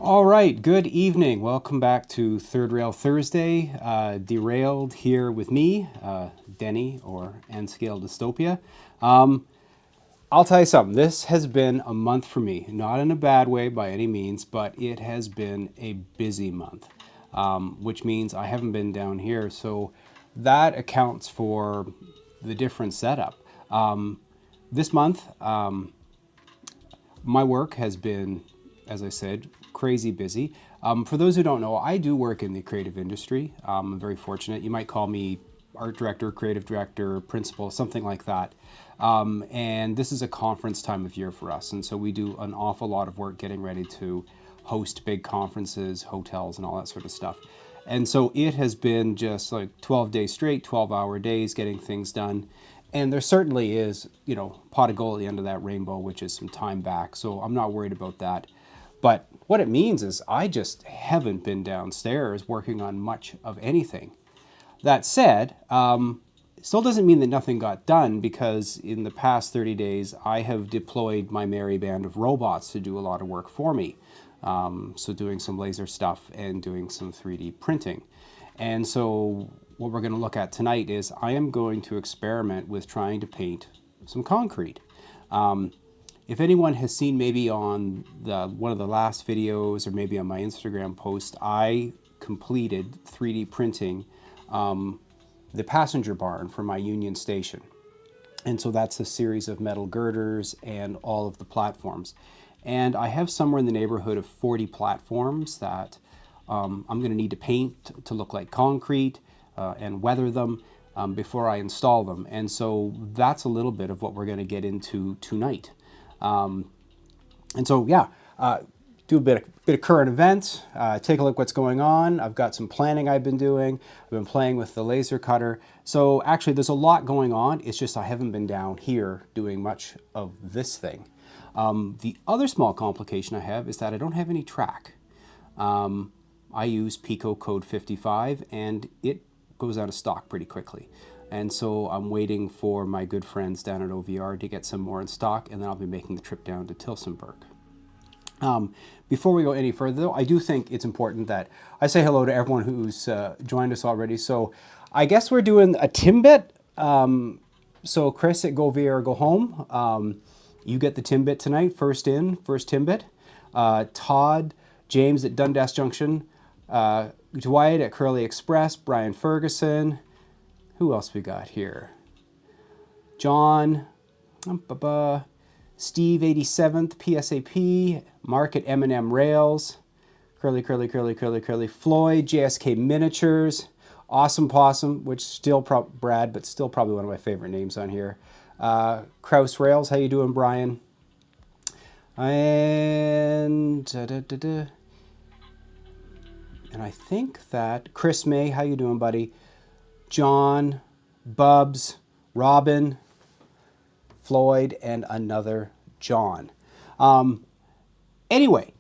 All right, good evening. Welcome back to Third Rail Thursday. Derailed here with me, Denny, or N Scale Dystopia. I'll tell you something, this has been a month for me, not in a bad way by any means, but it has been a busy month, which means I haven't been down here. So that accounts for the different setup. This month, my work has been, as I said, crazy busy. For those who don't know, I do work in the creative industry. I'm very fortunate. You might call me art director, creative director, principal, something like that. And this is a conference time of year for us. And so we do an awful lot of work getting ready to host big conferences, hotels, and all that sort of stuff. And so it has been just like 12 days straight, 12-hour days getting things done. And there certainly is, pot of gold at the end of that rainbow, which is some time back. So I'm not worried about that. But what it means is I just haven't been downstairs working on much of anything. That said, still doesn't mean that nothing got done, because in the past 30 days, I have deployed my merry band of robots to do a lot of work for me. So doing some laser stuff and doing some 3D printing. And so what we're going to look at tonight is I am going to experiment with trying to paint some concrete. If anyone has seen maybe on one of the last videos or maybe on my Instagram post, I completed 3D printing the passenger barn for my Union Station. And so that's a series of metal girders and all of the platforms. And I have somewhere in the neighborhood of 40 platforms that I'm going to need to paint to look like concrete and weather them before I install them. And so that's a little bit of what we're going to get into tonight. And so, yeah, do a bit of current events, take a look what's going on. I've got some planning I've been doing. I've been playing with the laser cutter. So actually there's a lot going on. It's just I haven't been down here doing much of this thing. The other small complication I have is that I don't have any track. I use Pico Code 55 and it goes out of stock pretty quickly. And so I'm waiting for my good friends down at OVR to get some more in stock, and then I'll be making the trip down to Tilsonburg. Before we go any further, though, I do think it's important that I say hello to everyone who's joined us already. So I guess we're doing a Timbit. So Kris at Go Via or Go Home, you get the Timbit tonight, first in, first Timbit. Todd, James at Dundas Junction, Dwight at Curly Express, Brian Ferguson. Who else we got here? John, Steve 87th, PSAP, Mark at M&M Rails, Curly, Floyd, JSK Miniatures, Awesome Possum, which still Brad, but still probably one of my favorite names on here. Kraus Rails, how you doing, Brian? And and I think that Chris May, how you doing, buddy? John, Bubs, Robin, Floyd, and another John. Anyway,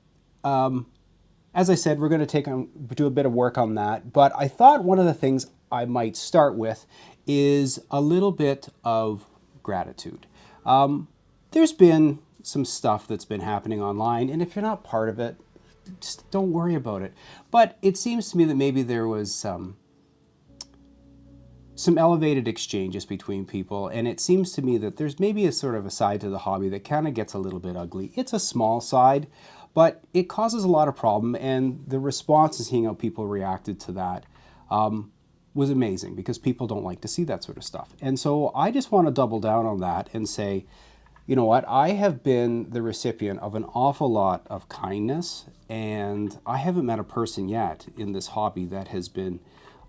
as I said, we're going to do a bit of work on that. But I thought one of the things I might start with is a little bit of gratitude. There's been some stuff that's been happening online, and if you're not part of it, just don't worry about it. But it seems to me that maybe there was some elevated exchanges between people, and it seems to me that there's maybe a sort of a side to the hobby that kind of gets a little bit ugly. It's a small side, but it causes a lot of problem, and the response and seeing how people reacted to that was amazing, because people don't like to see that sort of stuff. And so I just want to double down on that and say, you know what, I have been the recipient of an awful lot of kindness, and I haven't met a person yet in this hobby that has been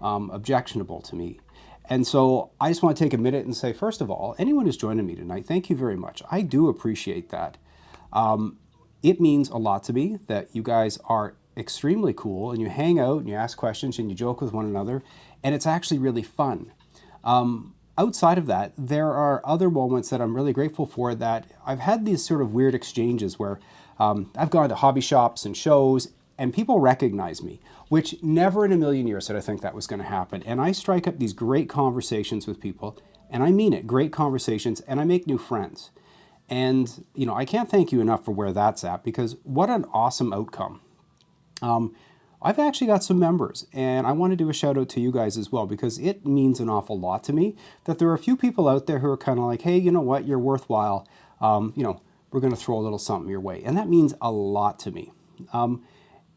objectionable to me. And so I just want to take a minute and say, first of all, anyone who's joining me tonight, thank you very much. I do appreciate that. It means a lot to me that you guys are extremely cool, and you hang out and you ask questions and you joke with one another, and it's actually really fun. Outside of that, there are other moments that I'm really grateful for, that I've had these sort of weird exchanges where I've gone to hobby shops and shows, and people recognize me, which never in a million years did I think that was going to happen. And I strike up these great conversations with people, and I mean it, great conversations, and I make new friends. And, I can't thank you enough for where that's at, because what an awesome outcome. I've actually got some members, and I want to do a shout out to you guys as well, because it means an awful lot to me that there are a few people out there who are kind of like, hey, you know what, you're worthwhile. We're going to throw a little something your way. And that means a lot to me.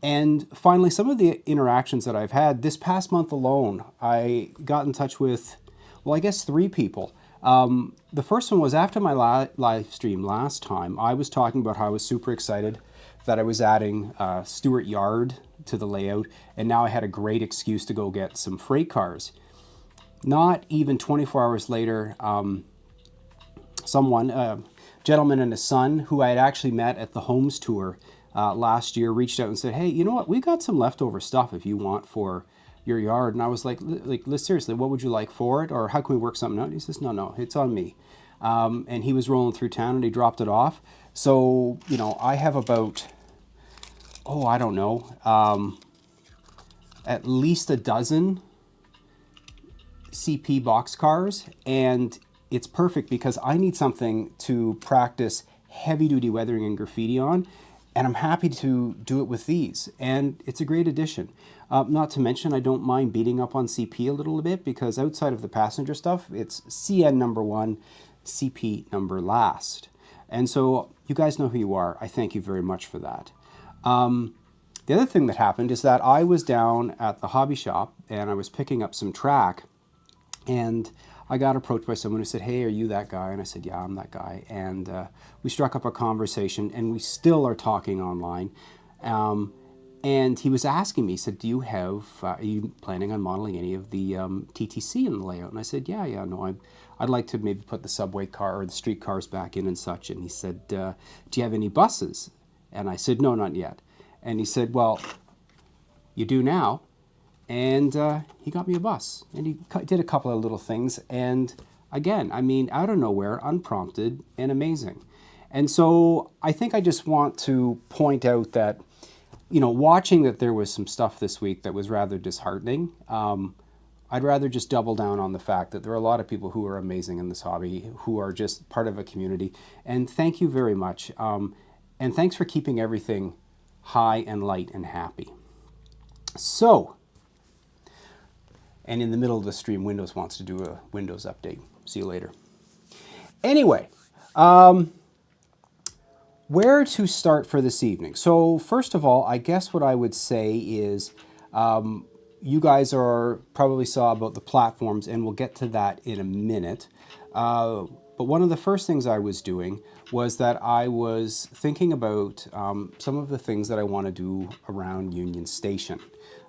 And finally, some of the interactions that I've had this past month alone, I got in touch with, well, I guess 3 people. The first one was after my live stream last time. I was talking about how I was super excited that I was adding Stewart Yard to the layout, and now I had a great excuse to go get some freight cars. Not even 24 hours later, someone, a gentleman and his son, who I had actually met at the Homes Tour last year, reached out and said, hey, you know what, we've got some leftover stuff if you want for your yard. And I was like, seriously, what would you like for it? Or how can we work something out? And he says, no, it's on me. And he was rolling through town and he dropped it off. So, I have about, I don't know, at least a dozen CP boxcars, and it's perfect because I need something to practice heavy duty weathering and graffiti on, and I'm happy to do it with these, and it's a great addition. Not to mention, I don't mind beating up on CP a little bit, because outside of the passenger stuff, it's CN number 1, CP number last. And so you guys know who you are. I thank you very much for that. The other thing that happened is that I was down at the hobby shop and I was picking up some track, and I got approached by someone who said, hey, are you that guy? And I said, yeah, I'm that guy. And we struck up a conversation, and we still are talking online. And he was asking me, he said, are you planning on modeling any of the TTC in the layout? And I said, yeah, no, I'd like to maybe put the subway car or the street cars back in and such. And he said, do you have any buses? And I said, no, not yet. And he said, well, you do now. And he got me a bus, and he did a couple of little things. And again, out of nowhere, unprompted and amazing. And so I think I just want to point out that, watching that there was some stuff this week that was rather disheartening, I'd rather just double down on the fact that there are a lot of people who are amazing in this hobby, who are just part of a community. And thank you very much. And thanks for keeping everything high and light and happy. So, and in the middle of the stream, Windows wants to do a Windows update. See you later. Anyway, where to start for this evening? So first of all, I guess what I would say is, you guys probably saw about the platforms, and we'll get to that in a minute. But one of the first things I was doing was that I was thinking about some of the things that I want to do around Union Station.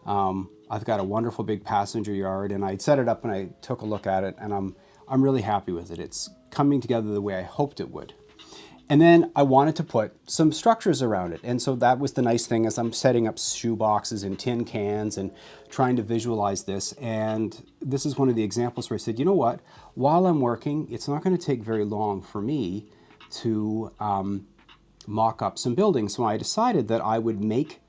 I've got a wonderful big passenger yard, and I'd set it up and I took a look at it, and I'm really happy with it. It's coming together the way I hoped it would. And then I wanted to put some structures around it. And so that was the nice thing, as I'm setting up shoe boxes and tin cans and trying to visualize this. And this is one of the examples where I said, you know what, while I'm working, it's not going to take very long for me to mock up some buildings. So I decided that I would make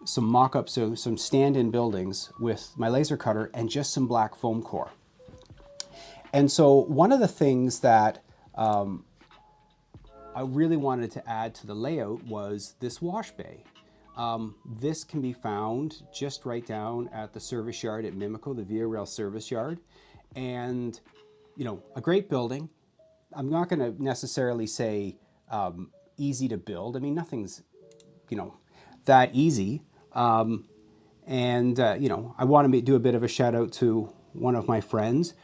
some mock-ups of some stand-in buildings with my laser cutter and just some black foam core. And so one of the things that I really wanted to add to the layout was this wash bay. This can be found just right down at the service yard at Mimico, the Via Rail service yard. And, a great building. I'm not going to necessarily say easy to build. Nothing's, that easy. I want to do a bit of a shout out to one of my friends,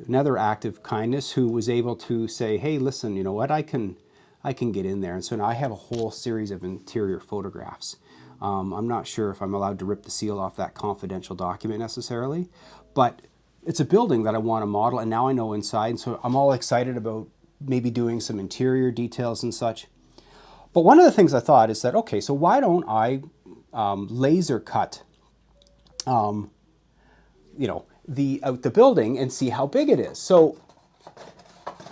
another act of kindness, who was able to say, hey, listen, you know what, I can get in there. And so now I have a whole series of interior photographs. I'm not sure if I'm allowed to rip the seal off that confidential document necessarily, but it's a building that I want to model, and now I know inside, and so I'm all excited about maybe doing some interior details and such. But one of the things I thought is that, okay, so why don't I laser cut the building and see how big it is. So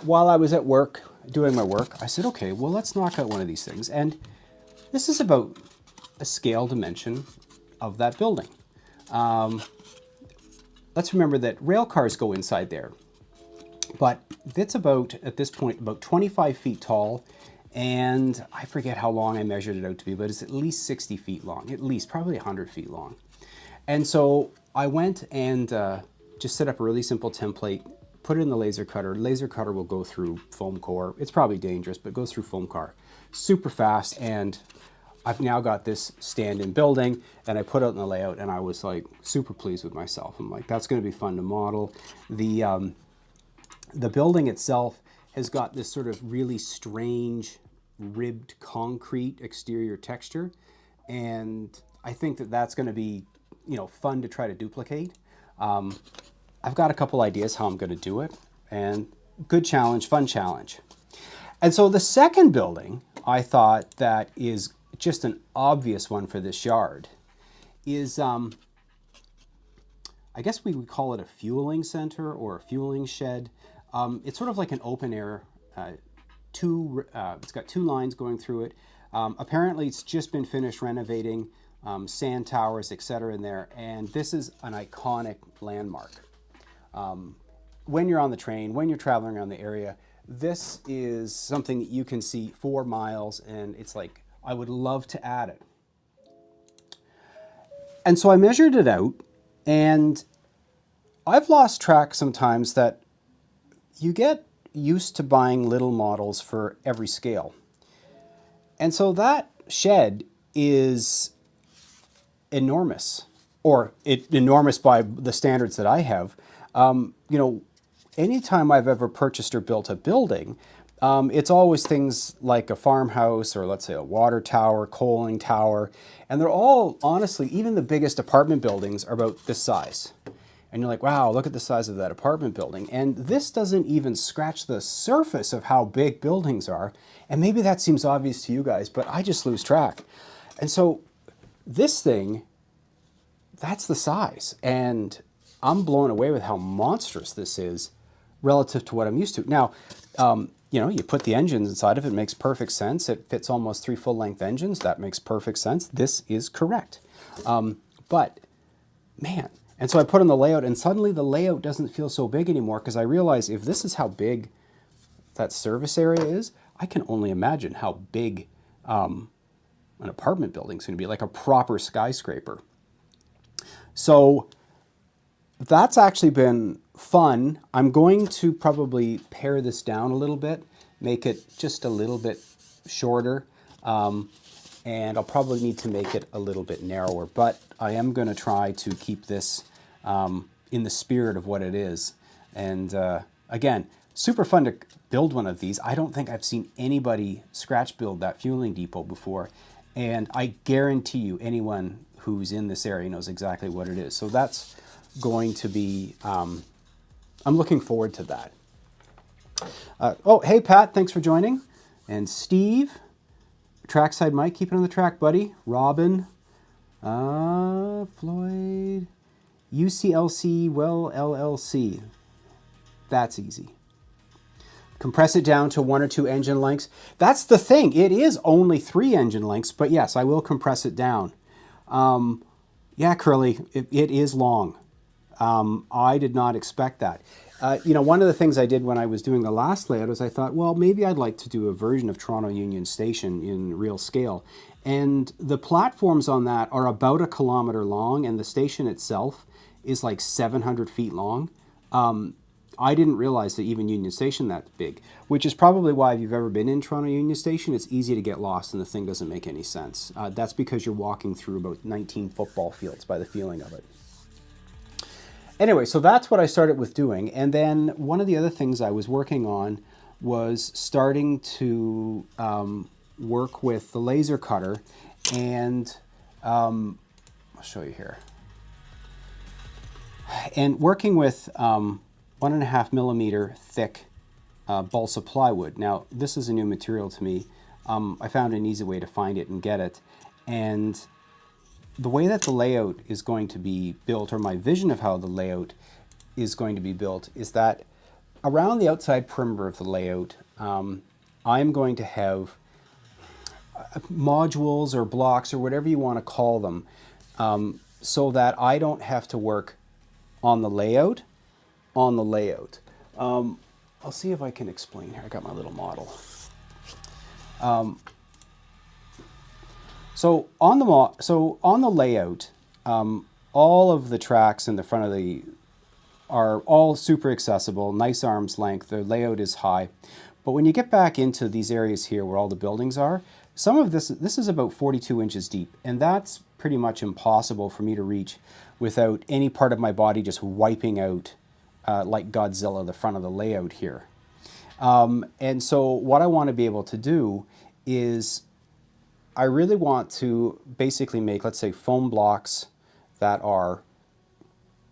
while I was at work doing my work, I said, okay, well, let's knock out one of these things. And this is about a scale dimension of that building. Let's remember that rail cars go inside there, but it's about, at this point, about 25 feet tall And I forget how long I measured it out to be, but it's at least 60 feet long, at least, probably 100 feet long. And so I went and just set up a really simple template, put it in the laser cutter. Laser cutter will go through foam core. It's probably dangerous, but it goes through foam core super fast. And I've now got this stand-in building, and I put out in the layout, and I was like super pleased with myself. I'm like, that's going to be fun to model. The building itself has got this sort of really strange ribbed concrete exterior texture, and I think that that's going to be, you know, fun to try to duplicate. I've got a couple ideas how I'm going to do it, and good challenge, fun challenge. And so the second building I thought that is just an obvious one for this yard is, I guess we would call it a fueling center or a fueling shed. It's sort of like an open air, it's got two lines going through it. Apparently it's just been finished renovating, sand towers, etc. in there, and this is an iconic landmark. When you're on the train, when you're traveling around the area, this is something that you can see 4 miles, and it's like, I would love to add it. And so I measured it out, and I've lost track sometimes that you get used to buying little models for every scale. And so that shed is enormous, or enormous by the standards that I have. You know, anytime I've ever purchased or built a building, it's always things like a farmhouse, or let's say a water tower, coaling tower, and they're all, honestly, even the biggest apartment buildings are about this size. And you're like, wow, look at the size of that apartment building. And this doesn't even scratch the surface of how big buildings are. And maybe that seems obvious to you guys, but I just lose track. And so this thing, that's the size. And I'm blown away with how monstrous this is relative to what I'm used to. Now, you know, you put the engines inside of it, it makes perfect sense. It fits almost 3 full-length engines. That makes perfect sense. This is correct. But, man, and so I put in the layout, and suddenly the layout doesn't feel so big anymore, because I realize if this is how big that service area is, I can only imagine how big an apartment building is going to be, like a proper skyscraper. So that's actually been fun. I'm going to probably pare this down a little bit, make it just a little bit shorter, and I'll probably need to make it a little bit narrower, but I am going to try to keep this in the spirit of what it is. And again, super fun to build one of these. I don't think I've seen anybody scratch build that fueling depot before, and I guarantee you anyone who's in this area knows exactly what it is. So that's going to be, I'm looking forward to that. Oh, hey Pat, thanks for joining. And Steve, Trackside Mike, keep it on the track, buddy. Robin, Floyd, UCLC, well, LLC. That's easy. Compress it down to 1 or 2 engine lengths. That's the thing. It is only 3 engine lengths, but yes, I will compress it down. Yeah, Curly, it is long. I did not expect that. You know, one of the things I did when I was doing the last layout is I thought, well, maybe I'd like to do a version of Toronto Union Station in real scale. And the platforms on that are about 1 kilometer long, and the station itself is like 700 feet long. I didn't realize that even Union Station that big, which is probably why if you've ever been in Toronto Union Station, it's easy to get lost and the thing doesn't make any sense. That's because you're walking through about 19 football fields by the feeling of it. Anyway, so that's what I started with doing. And then one of the other things I was working on was starting to work with the laser cutter, and I'll show you here. And working with 1.5 millimeter thick balsa plywood. Now, this is a new material to me. I found an easy way to find it and get it. And the way that the layout is going to be built, or my vision of how the layout is going to be built, is that around the outside perimeter of the layout, I'm going to have modules or blocks or whatever you want to call them, so that I don't have to work on the layout. I'll see if I can explain here. I got my little model. So on the layout, all of the tracks in the front of the are all super accessible, nice arm's length. The layout is high, but when you get back into these areas here where all the buildings are, some of this is about 42 inches deep, and that's pretty much impossible for me to reach without any part of my body just wiping out like Godzilla the front of the layout here. And so what I want to be able to do is I really want to basically make, let's say, foam blocks that are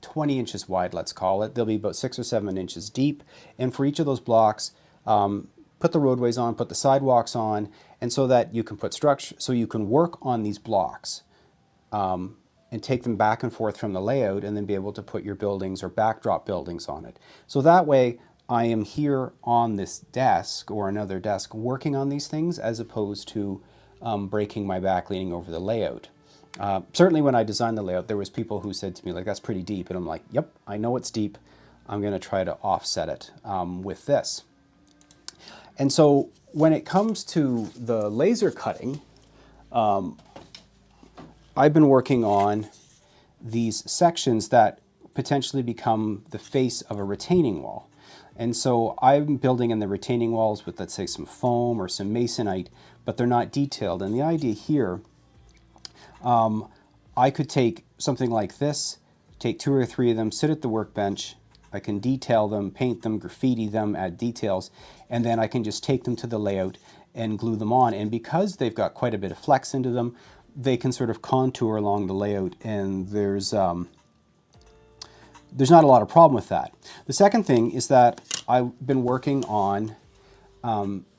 20 inches wide, let's call it. They'll be about 6 or 7 inches deep. And for each of those blocks, put the roadways on, put the sidewalks on, and so that you can put structure, so you can work on these blocks and take them back and forth from the layout and then be able to put your buildings or backdrop buildings on it. So that way I am here on this desk or another desk working on these things as opposed to breaking my back leaning over the layout. Certainly when I designed the layout, there was people who said to me, like, that's pretty deep. And I'm like, yep, I know it's deep. I'm going to try to offset it with this. And so when it comes to the laser cutting, I've been working on these sections that potentially become the face of a retaining wall. And so I'm building in the retaining walls with, let's say, some foam or some masonite, but they're not detailed. And the idea here, I could take something like this, take 2 or 3 of them, sit at the workbench, I can detail them, paint them, graffiti them, add details, and then I can just take them to the layout and glue them on. And because they've got quite a bit of flex into them, they can sort of contour along the layout, and there's not a lot of problem with that. The second thing is that I've been working on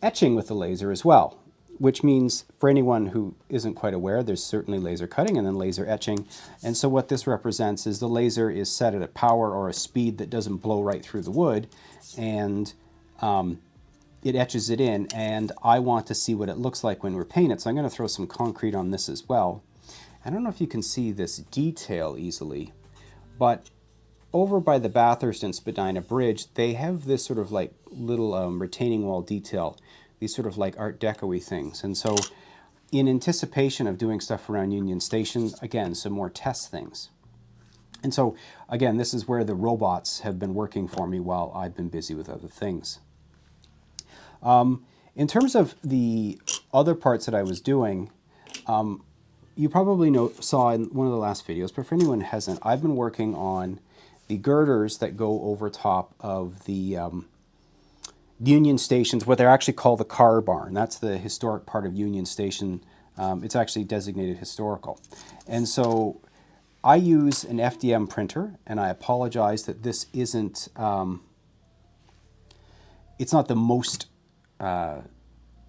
etching with the laser as well, which means for anyone who isn't quite aware, there's certainly laser cutting and then laser etching. And so what this represents is the laser is set at a power or a speed that doesn't blow right through the wood, and it etches it in, and I want to see what it looks like when we're painted. So I'm going to throw some concrete on this as well. I don't know if you can see this detail easily, but over by the Bathurst and Spadina Bridge, they have this sort of like little retaining wall detail, these sort of like Art Deco-y things. And so in anticipation of doing stuff around Union Station, again, some more test things. And so again, this is where the robots have been working for me while I've been busy with other things. In terms of the other parts that I was doing, you probably saw in one of the last videos, but for anyone who hasn't, I've been working on the girders that go over top of the Union Stations, what they're actually called the car barn. That's the historic part of Union Station. It's actually designated historical. And so I use an FDM printer, and I apologize that this isn't, it's not the most, you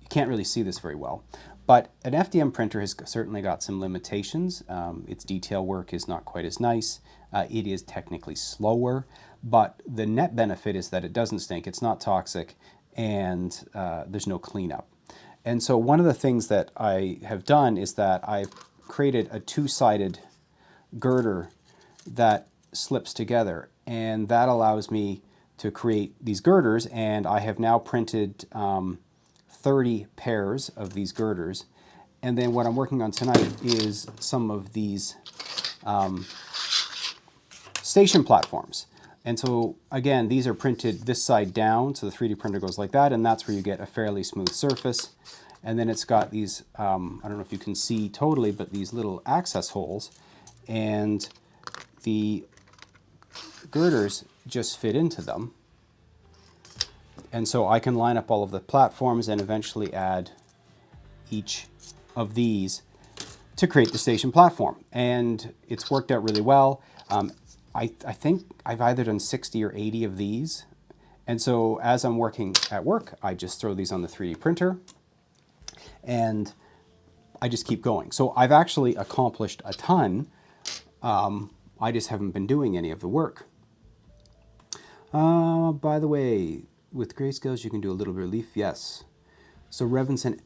can't really see this very well. But an FDM printer has certainly got some limitations. Its detail work is not quite as nice. It is technically slower, but the net benefit is that it doesn't stink, it's not toxic, and there's no cleanup. And so one of the things that I have done is that I've created a 2-sided girder that slips together, and that allows me to create these girders, and I have now printed 30 pairs of these girders. And then what I'm working on tonight is some of these station platforms. And so again, these are printed this side down, so the 3D printer goes like that, and that's where you get a fairly smooth surface. And then it's got these, I don't know if you can see totally, but these little access holes, and the girders just fit into them. And so I can line up all of the platforms and eventually add each of these to create the station platform. And it's worked out really well. I think I've either done 60 or 80 of these. And so as I'm working at work, I just throw these on the 3D printer and I just keep going. So I've actually accomplished a ton. I just haven't been doing any of the work. By the way, with grayscales, you can do a little relief, yes. So Ravenson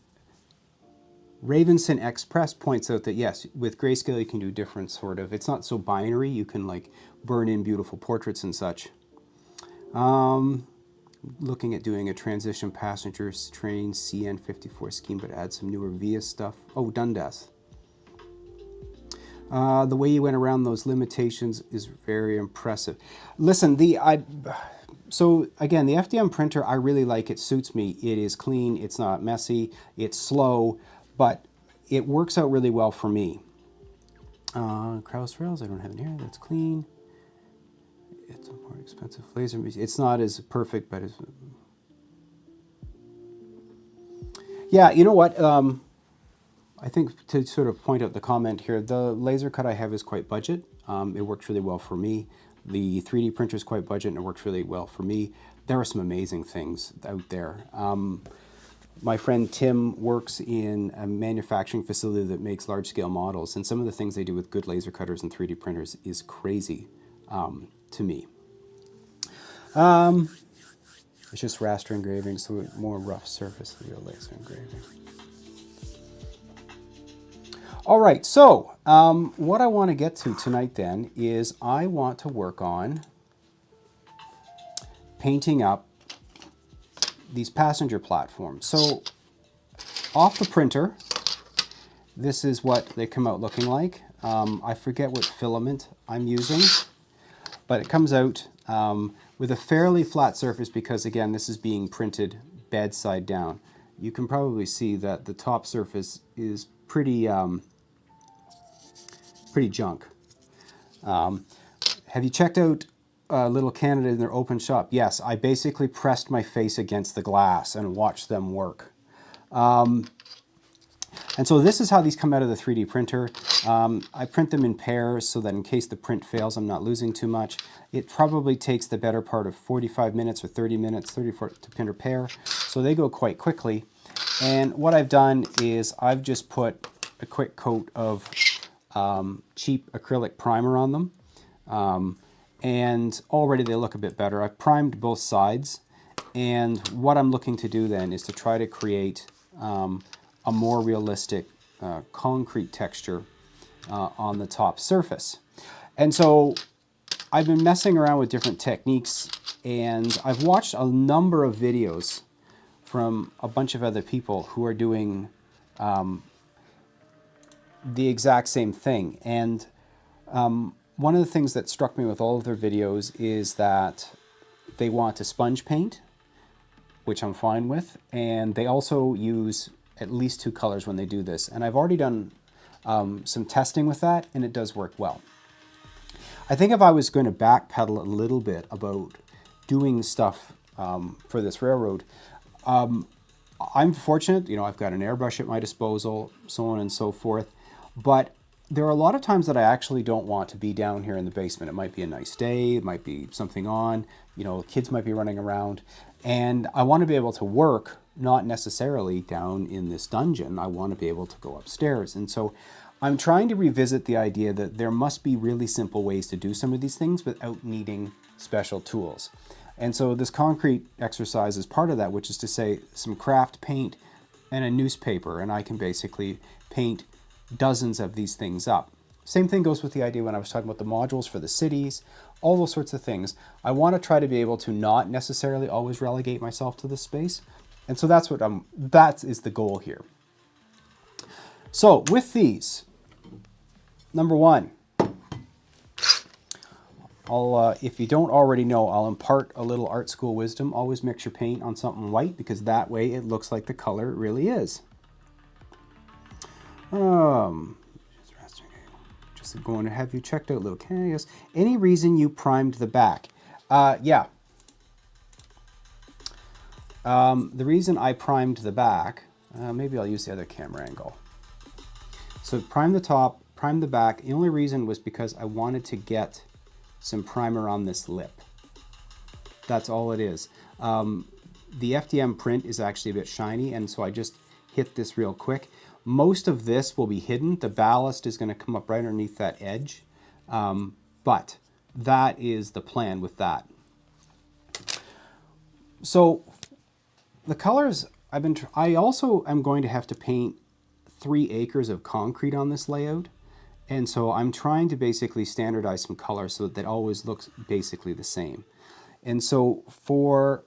Express points out that yes, with grayscale you can do different sort of, it's not so binary, you can like burn in beautiful portraits and such. Looking at doing a transition passenger train CN54 scheme, but add some newer VIA stuff. Oh, Dundas. The way you went around those limitations is very impressive. Listen, so again, the FDM printer, I really like. It suits me. It is clean. It's not messy. It's slow, but it works out really well for me. Krauss rails, I don't have it here. That's clean. It's a more expensive laser. It's not as perfect, but it's... Yeah, you know what? I think to sort of point out the comment here, the laser cut I have is quite budget. It works really well for me. The 3D printer is quite budget and it works really well for me. There are some amazing things out there. My friend Tim works in a manufacturing facility that makes large-scale models, and some of the things they do with good laser cutters and 3D printers is crazy to me. It's just raster engraving, so more rough surface than real laser engraving. All right, so what I want to get to tonight then is I want to work on painting up these passenger platforms. So off the printer, this is what they come out looking like. I forget what filament I'm using, but it comes out with a fairly flat surface because, again, this is being printed bedside down. You can probably see that the top surface is pretty junk. Have you checked out Little Canada in their open shop? Yes, I basically pressed my face against the glass and watched them work. And so this is how these come out of the 3D printer. I print them in pairs so that in case the print fails, I'm not losing too much. It probably takes the better part of 45 minutes or 30 minutes, 34 to print a pair. So they go quite quickly. And what I've done is I've just put a quick coat of cheap acrylic primer on them. And already they look a bit better. I've primed both sides. And what I'm looking to do then is to try to create a more realistic concrete texture on the top surface. And so I've been messing around with different techniques, and I've watched a number of videos from a bunch of other people who are doing the exact same thing. And one of the things that struck me with all of their videos is that they want to sponge paint, which I'm fine with, and they also use at least 2 colors when they do this. And I've already done some testing with that, and it does work well. I think if I was going to backpedal a little bit about doing stuff for this railroad, I'm fortunate, you know, I've got an airbrush at my disposal, so on and so forth, but there are a lot of times that I actually don't want to be down here in the basement. It might be a nice day, it might be something on, you know, kids might be running around, and I want to be able to work, not necessarily down in this dungeon. I want to be able to go upstairs. And so I'm trying to revisit the idea that there must be really simple ways to do some of these things without needing special tools. And so this concrete exercise is part of that, which is to say some craft paint and a newspaper, and I can basically paint dozens of these things up. Same thing goes with the idea when I was talking about the modules for the cities, all those sorts of things. I want to try to be able to not necessarily always relegate myself to this space. And so that's what that is the goal here. So with these, number one, if you don't already know, I'll impart a little art school wisdom. Always mix your paint on something white because that way it looks like the color it really is. Just going to have you checked out, little canvas. Any reason you primed the back? Yeah. The reason I primed the back, maybe I'll use the other camera angle. So prime the top, prime the back. The only reason was because I wanted to get some primer on this lip. That's all it is. The FDM print is actually a bit shiny, and so I just hit this real quick. Most of this will be hidden. The ballast is going to come up right underneath that edge, but that is the plan with that. So the colors, I also am going to have to paint 3 acres of concrete on this layout. And so I'm trying to basically standardize some colors so that always looks basically the same. And so for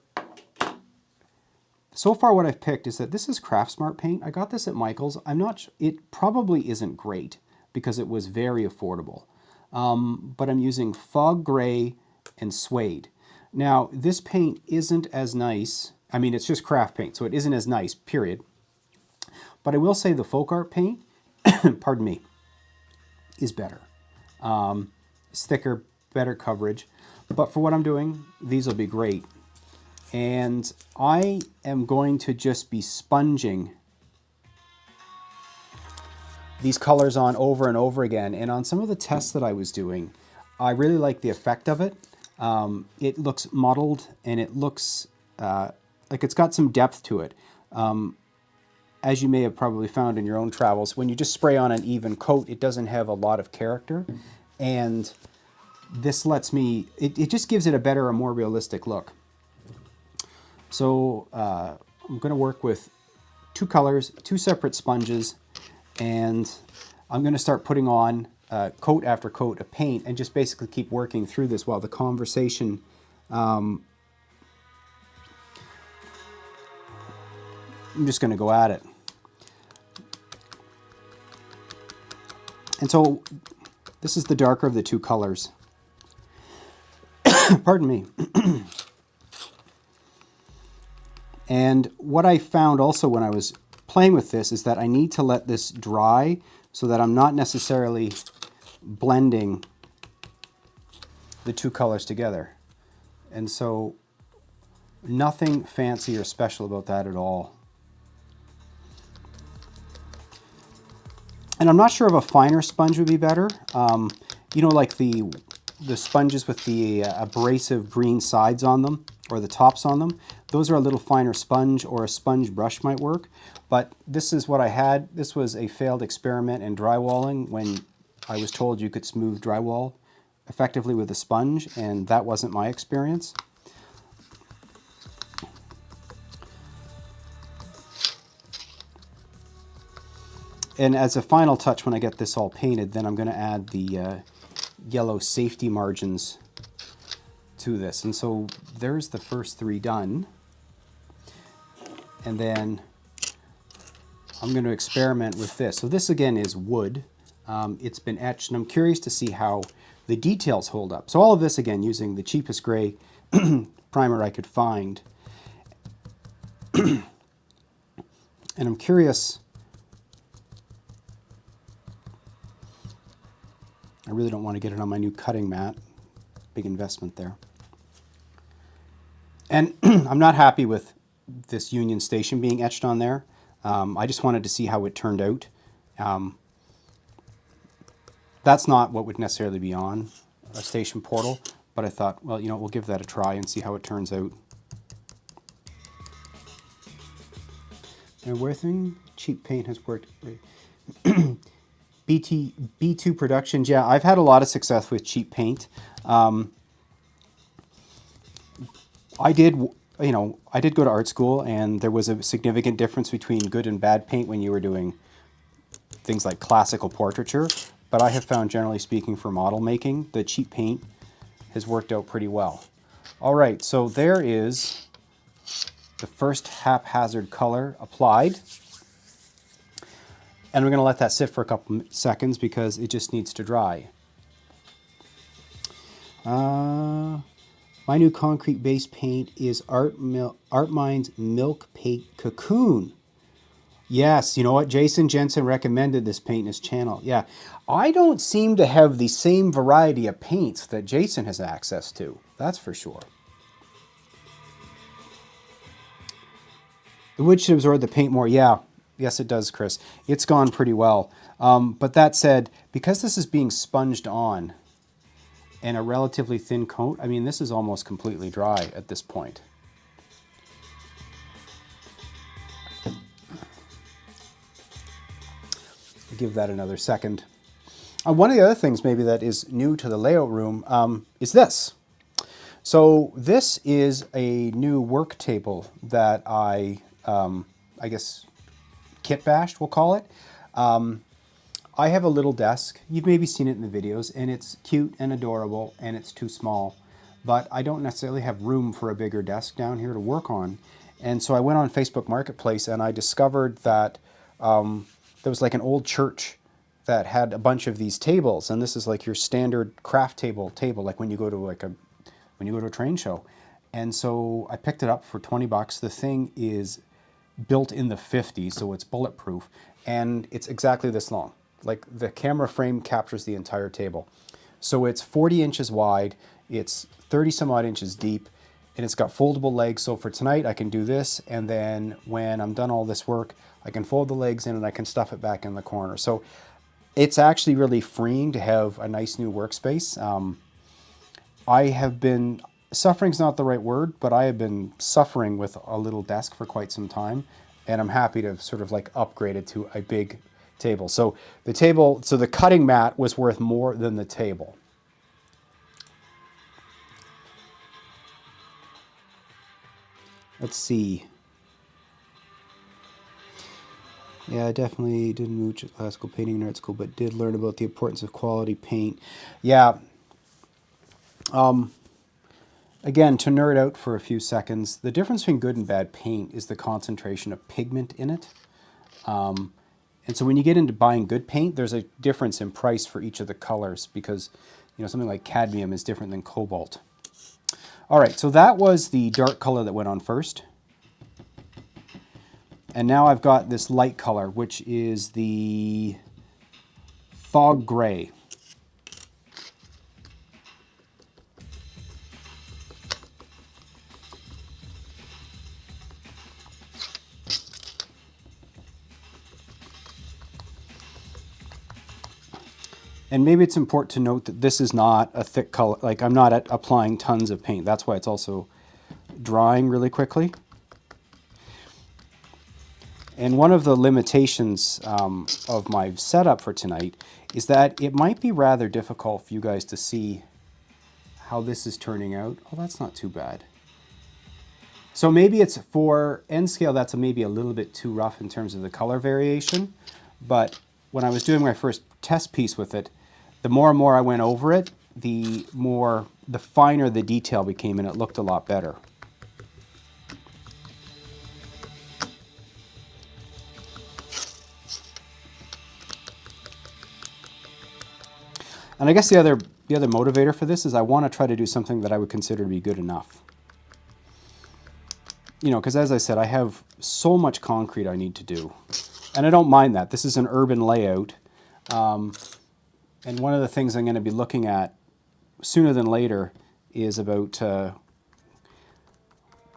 so far what I've picked is that this is Craftsmart paint. I got this at Michael's. I'm not, it probably isn't great because it was very affordable. But I'm using Fog Gray and Suede. Now, this paint isn't as nice. I mean, it's just craft paint, so it isn't as nice, period. But I will say the folk art paint, pardon me, is better. It's thicker, better coverage. But for what I'm doing, these will be great. And I am going to just be sponging these colors on over and over again. And on some of the tests that I was doing, I really like the effect of it. It looks mottled and it looks like it's got some depth to it. As you may have probably found in your own travels, when you just spray on an even coat, it doesn't have a lot of character. And this lets me, it just gives it a better, a more realistic look. So I'm going to work with two colors, two separate sponges, and I'm going to start putting on coat after coat of paint and just basically keep working through this while the conversation I'm just going to go at it. And so this is the darker of the two colors. Pardon me. And what I found also when I was playing with this is that I need to let this dry so that I'm not necessarily blending the two colors together. And so nothing fancy or special about that at all. And I'm not sure if a finer sponge would be better. You know, like the sponges with the abrasive green sides on them, or the tops on them. Those are a little finer sponge, or a sponge brush might work. But this is what I had. This was a failed experiment in drywalling when I was told you could smooth drywall effectively with a sponge, and that wasn't my experience. And as a final touch, when I get this all painted, then I'm going to add the yellow safety margins to this. And so there's the first three done. And then I'm going to experiment with this. So this again is wood. It's been etched, and I'm curious to see how the details hold up. So all of this again using the cheapest gray primer I could find. And I'm curious, I really don't want to get it on my new cutting mat. Big investment there. And I'm not happy with this Union Station being etched on there. I just wanted to see how it turned out. That's not what would necessarily be on a station portal, but I thought, well, you know, we'll give that a try and see how it turns out. And where thing cheap paint has worked. B2 Productions, yeah, I've had a lot of success with cheap paint. I did go to art school, and there was a significant difference between good and bad paint when you were doing things like classical portraiture. But I have found, generally speaking, for model making, the cheap paint has worked out pretty well. All right, so there is the first haphazard color applied. And we're going to let that sit for a couple seconds because it just needs to dry. My new concrete base paint is Artmine's Milk Paint Cocoon. Yes, you know what? Jason Jensen recommended this paint in his channel. Yeah, I don't seem to have the same variety of paints that Jason has access to. That's for sure. The wood should absorb the paint more. Yeah. Yes, it does, Kris. It's gone pretty well. But that said, because this is being sponged on and a relatively thin coat, I mean, this is almost completely dry at this point. I'll give that another second. One of the other things maybe that is new to the layout room is this. So this is a new work table that I guess, kit bashed, we'll call it. I have a little desk. You've maybe seen it in the videos, and it's cute and adorable, and it's too small. But I don't necessarily have room for a bigger desk down here to work on. And so I went on Facebook Marketplace and I discovered that there was like an old church that had a bunch of these tables, and this is like your standard craft table, like when you go to a train show. And so I picked it up for 20 bucks. The thing is built in the 50s, so it's bulletproof, and it's exactly this long. Like the camera frame captures the entire table. So it's 40 inches wide, it's 30 some odd inches deep, and it's got foldable legs. So for tonight I can do this, and then when I'm done all this work, I can fold the legs in and I can stuff it back in the corner. So it's actually really freeing to have a nice new workspace. I have been, suffering's not the right word, but I have been suffering with a little desk for quite some time, and I'm happy to sort of like upgrade it to a big table. So the cutting mat was worth more than the table. Let's see. Yeah, I definitely didn't mooch at classical painting in art school, but did learn about the importance of quality paint. Yeah. Again, to nerd out for a few seconds, the difference between good and bad paint is the concentration of pigment in it. And so when you get into buying good paint, there's a difference in price for each of the colors because, you know, something like cadmium is different than cobalt. All right, so that was the dark color that went on first. And now I've got this light color, which is the fog gray. And maybe it's important to note that this is not a thick color, like I'm not applying tons of paint. That's why it's also drying really quickly. And one of the limitations of my setup for tonight is that it might be rather difficult for you guys to see how this is turning out. Oh, that's not too bad. So maybe it's for N scale, that's maybe a little bit too rough in terms of the color variation. But when I was doing my first test piece with it, the more and more I went over it, the finer the detail became, and it looked a lot better. And I guess the other motivator for this is I want to try to do something that I would consider to be good enough. You know, because as I said, I have so much concrete I need to do. And I don't mind that. This is an urban layout. And one of the things I'm going to be looking at sooner than later is about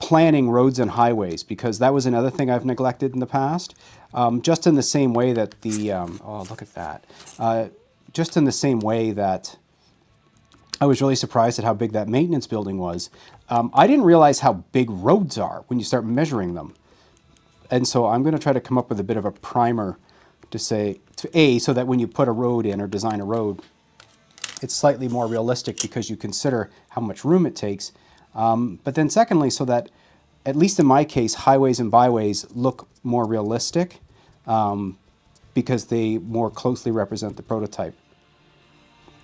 planning roads and highways, because that was another thing I've neglected in the past. Just in the same way that the, oh, look at that. Just in the same way that I was really surprised at how big that maintenance building was. I didn't realize how big roads are when you start measuring them. And so I'm going to try to come up with a bit of a primer to say, so that when you put a road in or design a road, it's slightly more realistic because you consider how much room it takes. But then secondly, so that, at least in my case, highways and byways look more realistic because they more closely represent the prototype.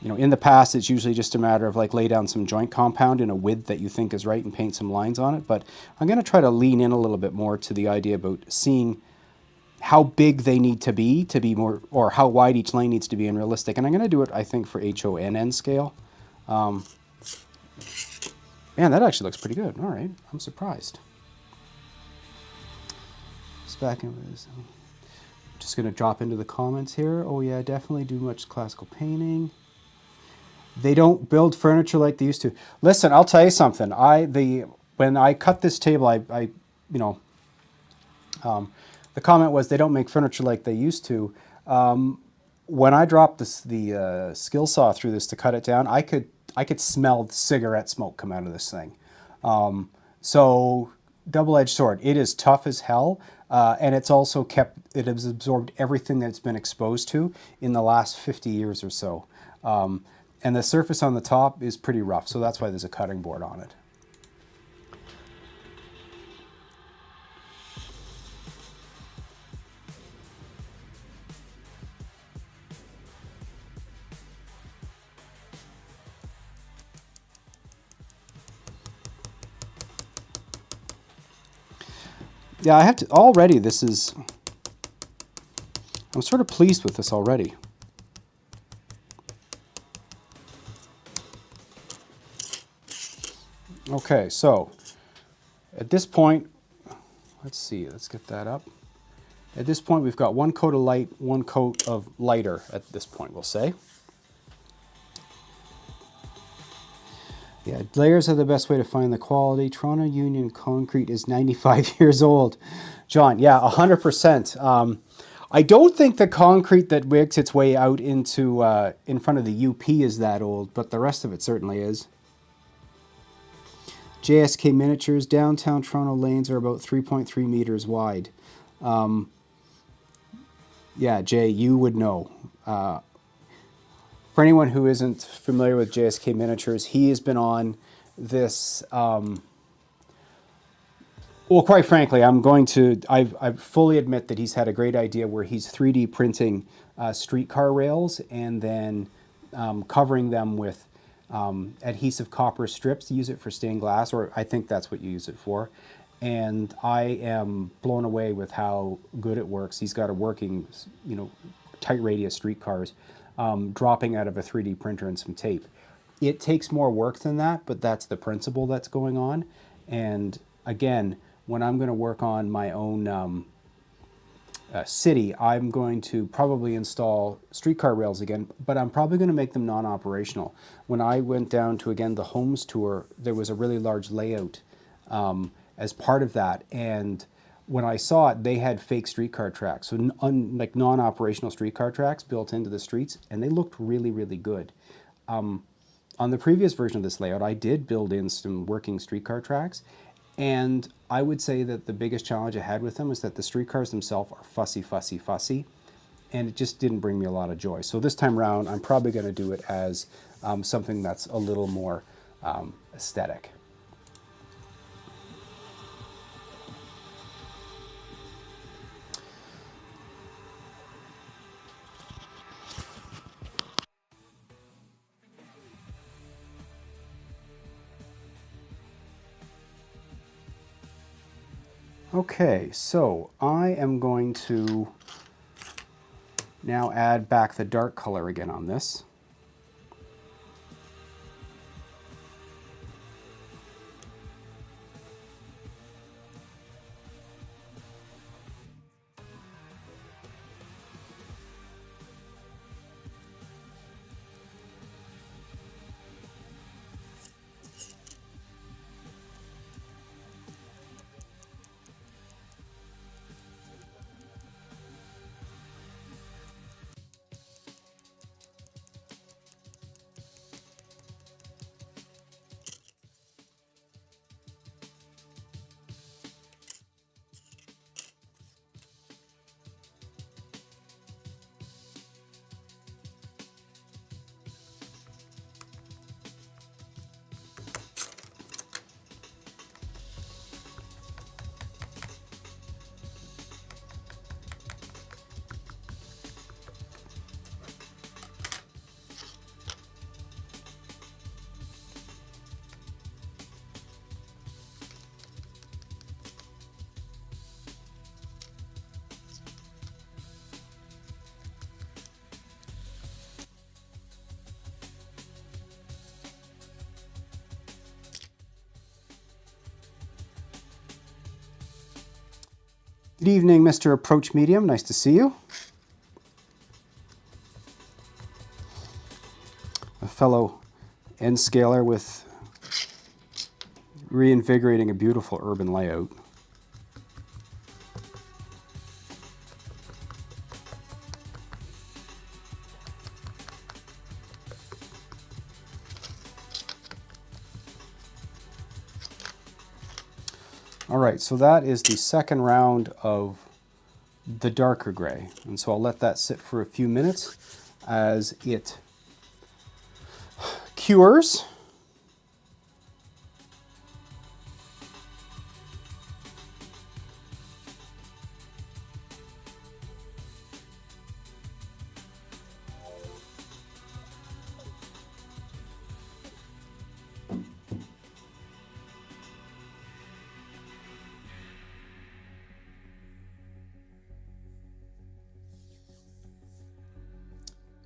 You know, in the past, it's usually just a matter of like lay down some joint compound in a width that you think is right and paint some lines on it. But I'm going to try to lean in a little bit more to the idea about seeing how big they need to be more, or how wide each lane needs to be and realistic. And I'm going to do it, I think, for N scale. Man, that actually looks pretty good. All right, I'm surprised. Just back into this. Just going to drop into the comments here. Oh yeah, I definitely do much classical painting. They don't build furniture like they used to. Listen, I'll tell you something. When I cut this table, the comment was they don't make furniture like they used to. When I dropped the skill saw through this to cut it down, I could smell cigarette smoke come out of this thing. So double-edged sword. It is tough as hell, and it's also it has absorbed everything that it's been exposed to in the last 50 years or so. And the surface on the top is pretty rough, so that's why there's a cutting board on it. Yeah, I have to, already this is, I'm sort of pleased with this already. Okay, so at this point, let's see, let's get that up. At this point, we've got one coat of light, one coat of lighter at this point, we'll say. Yeah, layers are the best way to find the quality. Toronto Union Concrete is 95 years old. John, yeah, 100%. I don't think the concrete that makes its way out into in front of the UP is that old, but the rest of it certainly is. JSK Miniatures, downtown Toronto lanes are about 3.3 meters wide. Yeah, Jay, you would know. For anyone who isn't familiar with JSK Miniatures, he has been on this. Well, quite frankly, I fully admit that he's had a great idea where he's 3D printing streetcar rails and then covering them with adhesive copper strips to use it for stained glass, or I think that's what you use it for. And I am blown away with how good it works. He's got a working, tight radius streetcars dropping out of a 3D printer and some tape. It takes more work than that, but that's the principle that's going on. And again, when I'm going to work on my own city, I'm going to probably install streetcar rails again, but I'm probably going to make them non-operational. When I went down to, again, the homes tour, there was a really large layout as part of that. And when I saw it, they had fake streetcar tracks, so like non-operational streetcar tracks built into the streets, and they looked really, really good. On the previous version of this layout, I did build in some working streetcar tracks, and I would say that the biggest challenge I had with them is that the streetcars themselves are fussy, fussy, fussy, and it just didn't bring me a lot of joy. So this time around, I'm probably going to do it as something that's a little more aesthetic. Okay, so I am going to now add back the dark color again on this. Good evening, Mr. Approach Medium. Nice to see you. A fellow N scaler with reinvigorating a beautiful urban layout. All right, so that is the second round of the darker gray. And so I'll let that sit for a few minutes as it cures.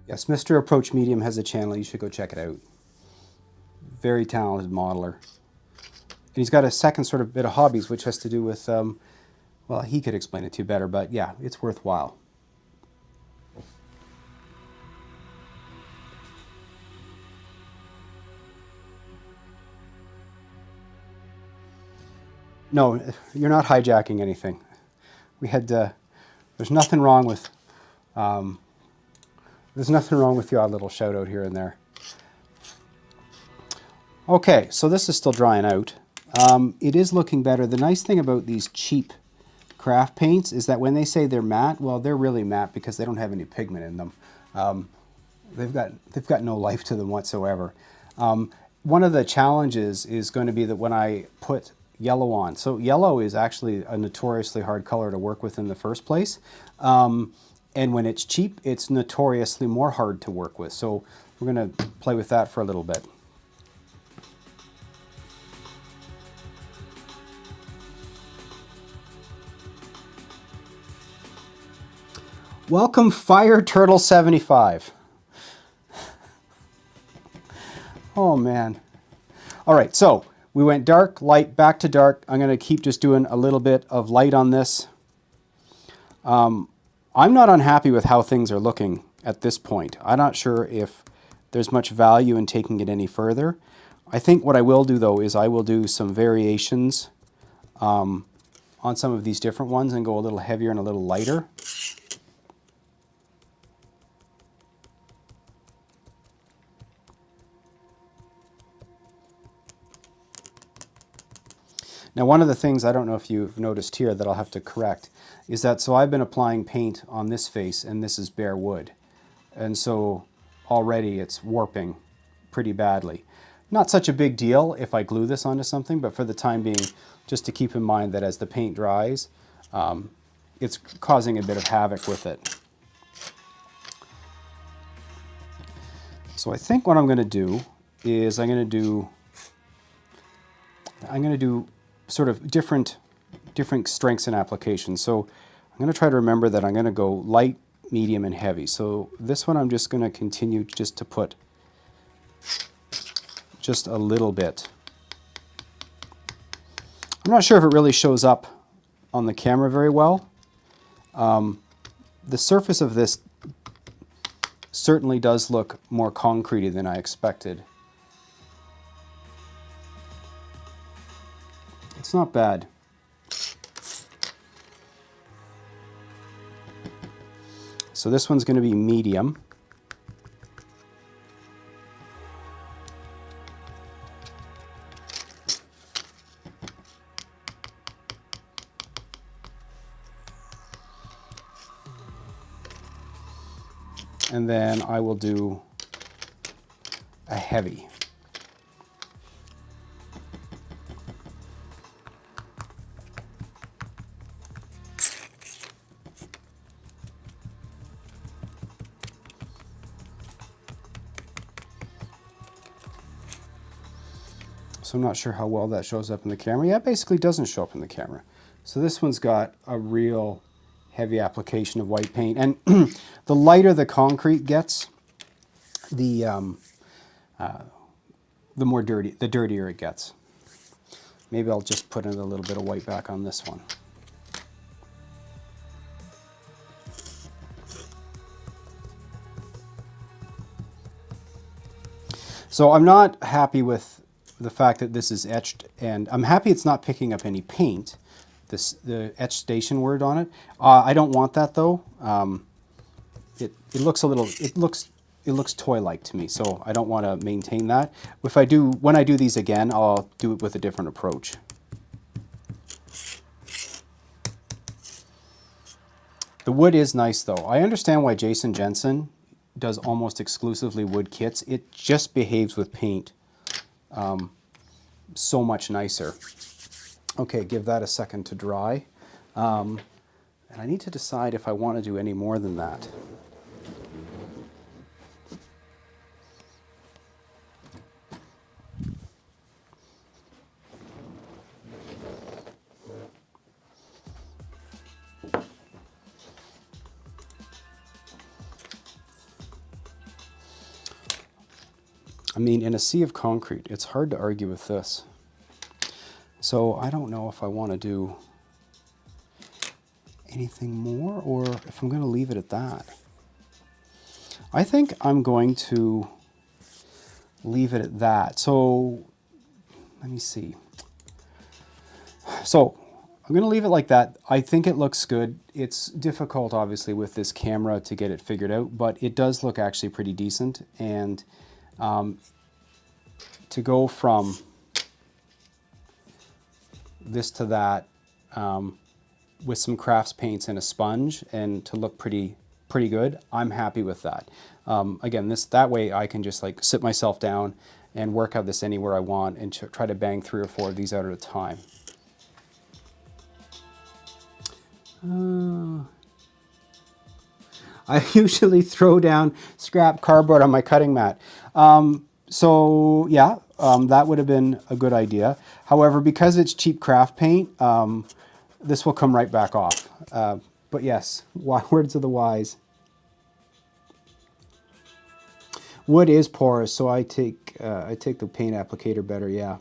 Yes, Mr. Approach Medium has a channel. You should go check it out. Very talented modeler. And he's got a second sort of bit of hobbies, which has to do with, well, he could explain it to you better, but yeah, it's worthwhile. No, you're not hijacking anything. We had, there's nothing wrong with, there's nothing wrong with the odd little shout out here and there. Okay, so this is still drying out. It is looking better. The nice thing about these cheap craft paints is that when they say they're matte, well, they're really matte because they don't have any pigment in them. They've got no life to them whatsoever. One of the challenges is going to be that when I put yellow on, so yellow is actually a notoriously hard color to work with in the first place. And when it's cheap, it's notoriously more hard to work with. So we're going to play with that for a little bit. Welcome, Fire Turtle 75. Oh man. All right, so we went dark, light, back to dark. I'm going to keep just doing a little bit of light on this. I'm not unhappy with how things are looking at this point. I'm not sure if there's much value in taking it any further. I think what I will do though is I will do some variations on some of these different ones and go a little heavier and a little lighter. Now, one of the things, I don't know if you've noticed here that I'll have to correct, is that so I've been applying paint on this face and this is bare wood. And so already it's warping pretty badly. Not such a big deal if I glue this onto something, but for the time being, just to keep in mind that as the paint dries, it's causing a bit of havoc with it. So I think what I'm going to do is I'm going to do sort of different strengths and applications. So I'm going to try to remember that I'm going to go light, medium, and heavy. So this one I'm just going to continue just to put just a little bit. I'm not sure if it really shows up on the camera very well. The surface of this certainly does look more concretey than I expected. It's not bad. So this one's going to be medium. And then I will do a heavy. So I'm not sure how well that shows up in the camera. Yeah, it basically doesn't show up in the camera. So this one's got a real heavy application of white paint. And the lighter the concrete gets, the dirtier it gets. Maybe I'll just put in a little bit of white back on this one. So I'm not happy with the fact that this is etched, and I'm happy it's not picking up any paint, the etch station word on it. I don't want that though. It looks a little, it looks toy-like to me, so I don't want to maintain that. When I do these again, I'll do it with a different approach. The wood is nice though. I understand why Jason Jensen does almost exclusively wood kits. It just behaves with paint so much nicer. Okay, give that a second to dry. And I need to decide if I want to do any more than that. I mean, in a sea of concrete, it's hard to argue with this. So I don't know if I want to do anything more or if I'm going to leave it at that. I think I'm going to leave it at that. So let me see. So I'm going to leave it like that. I think it looks good. It's difficult, obviously, with this camera to get it figured out, but it does look actually pretty decent. And to go from this to that with some crafts paints and a sponge and to look pretty good, I'm happy with that. Again, that way I can just like sit myself down and work out this anywhere I want and try to bang 3 or 4 of these out at a time. I usually throw down scrap cardboard on my cutting mat. So yeah, that would have been a good idea. However, because it's cheap craft paint, this will come right back off. But yes, words of the wise. Wood is porous, so I take the paint applicator better. Yeah.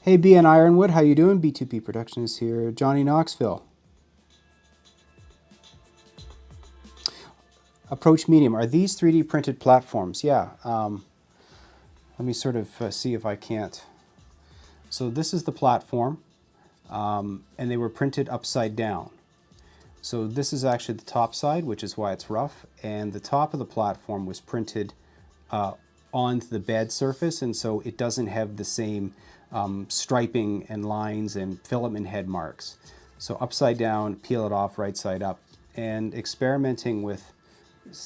Hey, B and Ironwood, how you doing? B2P Productions here. Johnny Knoxville. Approach Medium. Are these 3D printed platforms? Yeah. Let me sort of see if I can't. So this is the platform, and they were printed upside down. So this is actually the top side, which is why it's rough, and the top of the platform was printed onto the bed surface, and so it doesn't have the same striping and lines and filament head marks. So upside down, peel it off, right side up, and experimenting with,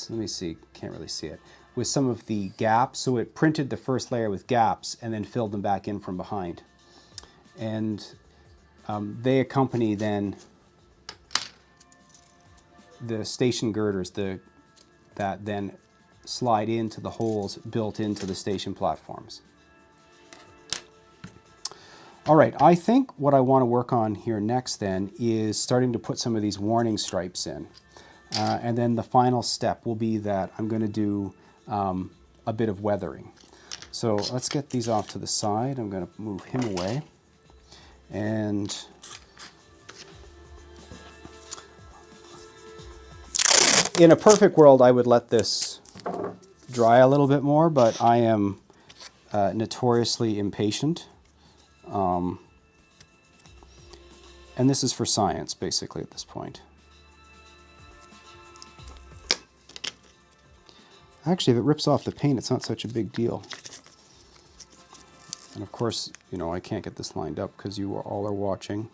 let me see, can't really see it, with some of the gaps. So it printed the first layer with gaps and then filled them back in from behind. And they accompany then the station girders that then slide into the holes built into the station platforms. All right, I think what I want to work on here next then is starting to put some of these warning stripes in. And then the final step will be that I'm going to do a bit of weathering. So let's get these off to the side. I'm going to move him away. And in a perfect world, I would let this dry a little bit more, but I am notoriously impatient. And this is for science, basically, at this point. Actually, if it rips off the paint, it's not such a big deal. And of course, you know, I can't get this lined up because you all are watching.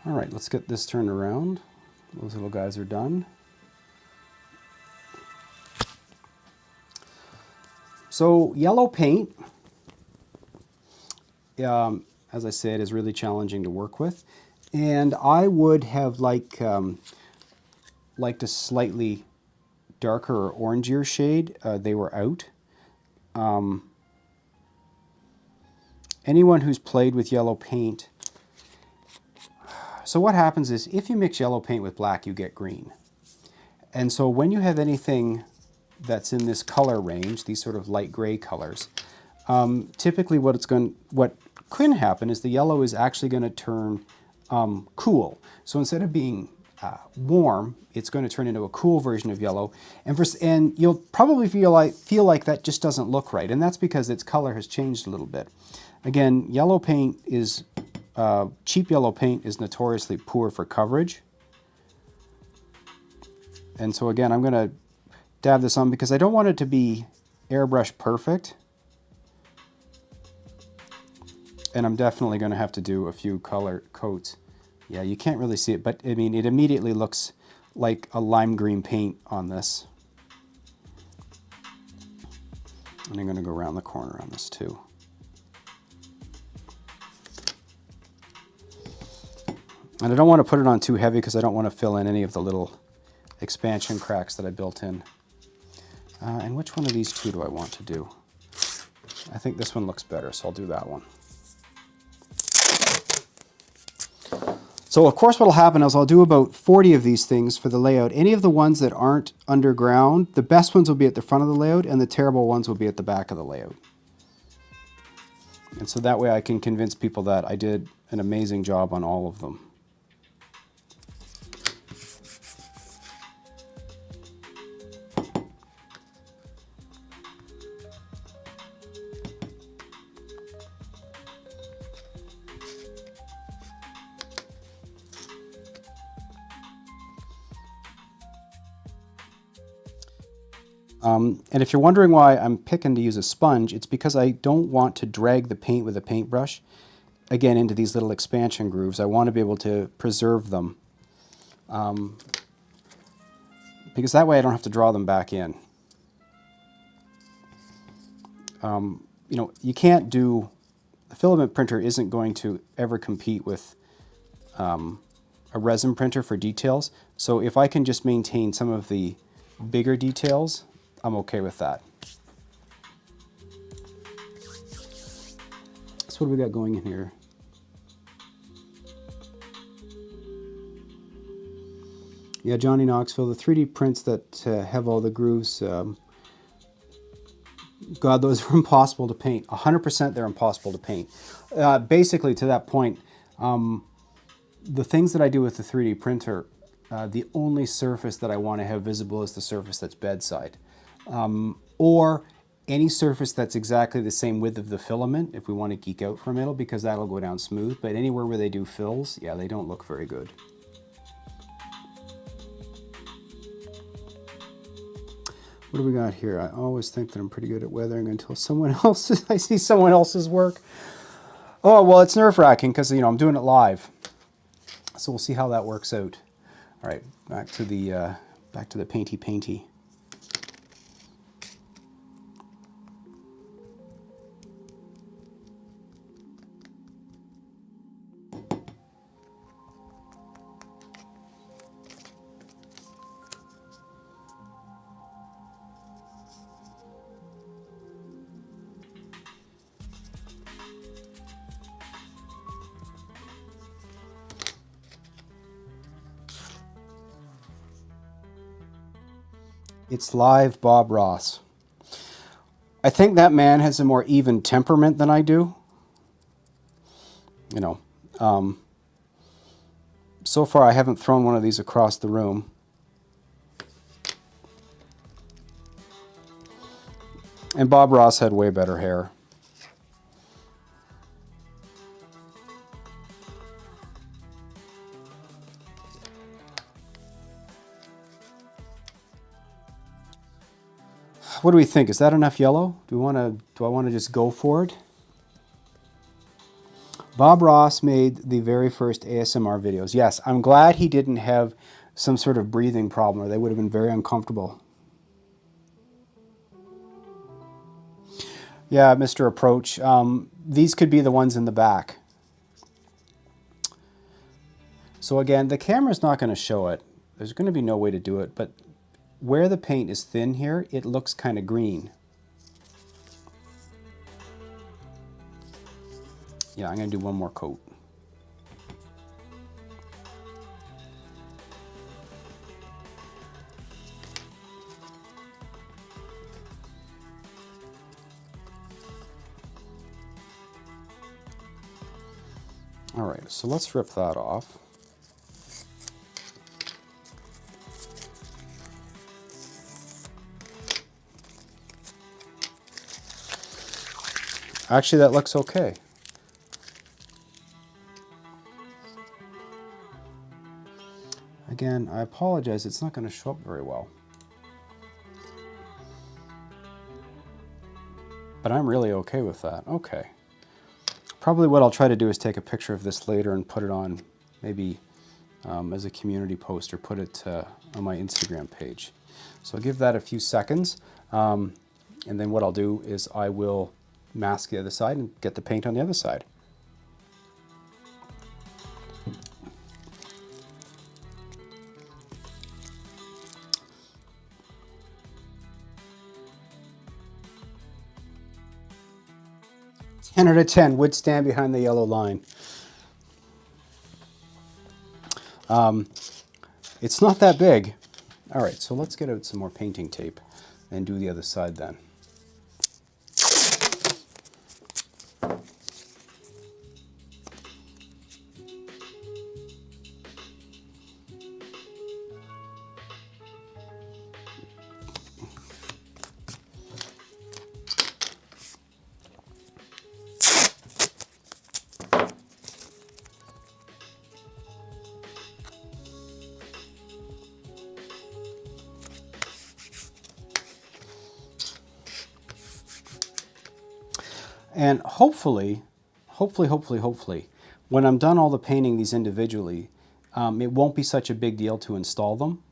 All right, let's get this turned around. Those little guys are done. So yellow paint, as I said, is really challenging to work with. And I would have liked a slightly darker or orangier shade. They were out. Anyone who's played with yellow paint, so what happens is if you mix yellow paint with black, you get green. And so when you have anything that's in this color range, these sort of light gray colors, typically what can happen is the yellow is actually going to turn cool. So instead of being warm, it's going to turn into a cool version of yellow, and you'll probably feel like that just doesn't look right, and that's because its color has changed a little bit. Again, yellow paint is cheap yellow paint is notoriously poor for coverage. And so again, I'm going to dab this on because I don't want it to be airbrush perfect. And I'm definitely going to have to do a few color coats. Yeah, you can't really see it, but I mean, it immediately looks like a lime green paint on this. And I'm going to go around the corner on this too. And I don't want to put it on too heavy because I don't want to fill in any of the little expansion cracks that I built in. And which one of these two do I want to do? I think this one looks better, so I'll do that one. So of course what'll happen is I'll do about 40 of these things for the layout. Any of the ones that aren't underground, the best ones will be at the front of the layout and the terrible ones will be at the back of the layout. And so that way I can convince people that I did an amazing job on all of them. And if you're wondering why I'm picking to use a sponge, it's because I don't want to drag the paint with a paintbrush, again, into these little expansion grooves. I want to be able to preserve them, because that way I don't have to draw them back in. You know, you can't do, the filament printer isn't going to ever compete with a resin printer for details. So if I can just maintain some of the bigger details, I'm okay with that. So what do we got going in here? Yeah, Johnny Knoxville, the 3D prints that have all the grooves, God, those are impossible to paint. 100% they're impossible to paint. Basically, to that point, the things that I do with the 3D printer, the only surface that I want to have visible is the surface that's bedside. Or any surface that's exactly the same width of the filament, if we want to geek out for a minute, because that'll go down smooth. But anywhere where they do fills, yeah, they don't look very good. What do we got here? I always think that I'm pretty good at weathering until someone else's, I see someone else's work. Oh, well, it's nerve-wracking because, you know, I'm doing it live. So we'll see how that works out. All right, back to the painty. It's live Bob Ross. I think that man has a more even temperament than I do. You know, so far I haven't thrown one of these across the room. And Bob Ross had way better hair. What do we think? Is that enough yellow? Do I want to just go for it? Bob Ross made the very first ASMR videos. Yes, I'm glad he didn't have some sort of breathing problem or they would have been very uncomfortable. Yeah, Mr. Approach. These could be the ones in the back. So again, the camera's not going to show it. There's going to be no way to do it, but where the paint is thin here, it looks kind of green. Yeah, I'm going to do one more coat. All right, so let's rip that off. Actually, that looks okay. Again, I apologize, it's not going to show up very well. But I'm really okay with that. Okay. Probably what I'll try to do is take a picture of this later and put it on maybe as a community post or put it on my Instagram page. So I'll give that a few seconds. And then what I'll do is I will mask the other side and get the paint on the other side. 10 out of 10 would stand behind the yellow line. It's not that big. All right, so let's get out some more painting tape and do the other side then. And hopefully, when I'm done all the painting these individually, it won't be such a big deal to install them.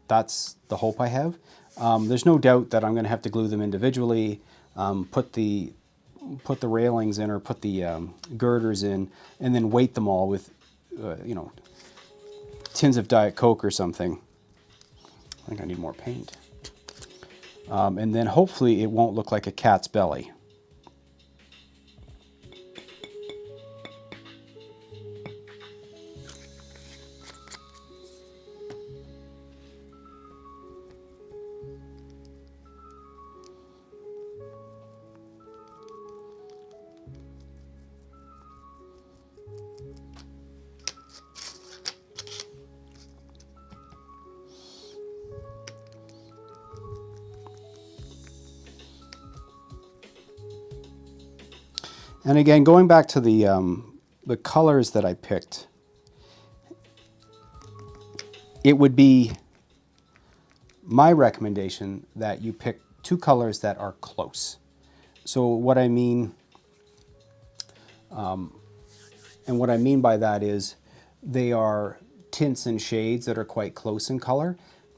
That's the hope I have. There's no doubt that I'm going to have to glue them individually, put the railings in or put the girders in, and then weight them all with, you know, tins of Diet Coke or something. I think I need more paint. And then hopefully it won't look like a cat's belly. And again, going back to the colors that I picked, it would be my recommendation that you pick two colors that are close. So what I mean, and what I mean by that is they are tints and shades that are quite close in color,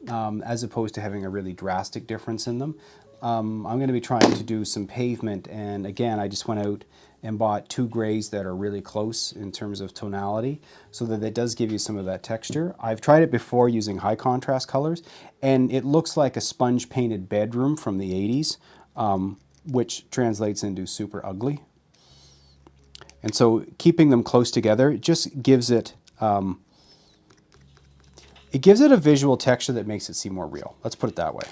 as opposed to having a really drastic difference in them. I'm going to be trying to do some pavement, and again, I just went out and bought two grays that are really close in terms of tonality, so that it does give you some of that texture. I've tried it before using high contrast colors, and it looks like a sponge painted bedroom from the 80s, which translates into super ugly. And so keeping them close together just gives it, a visual texture that makes it seem more real. Let's put it that way.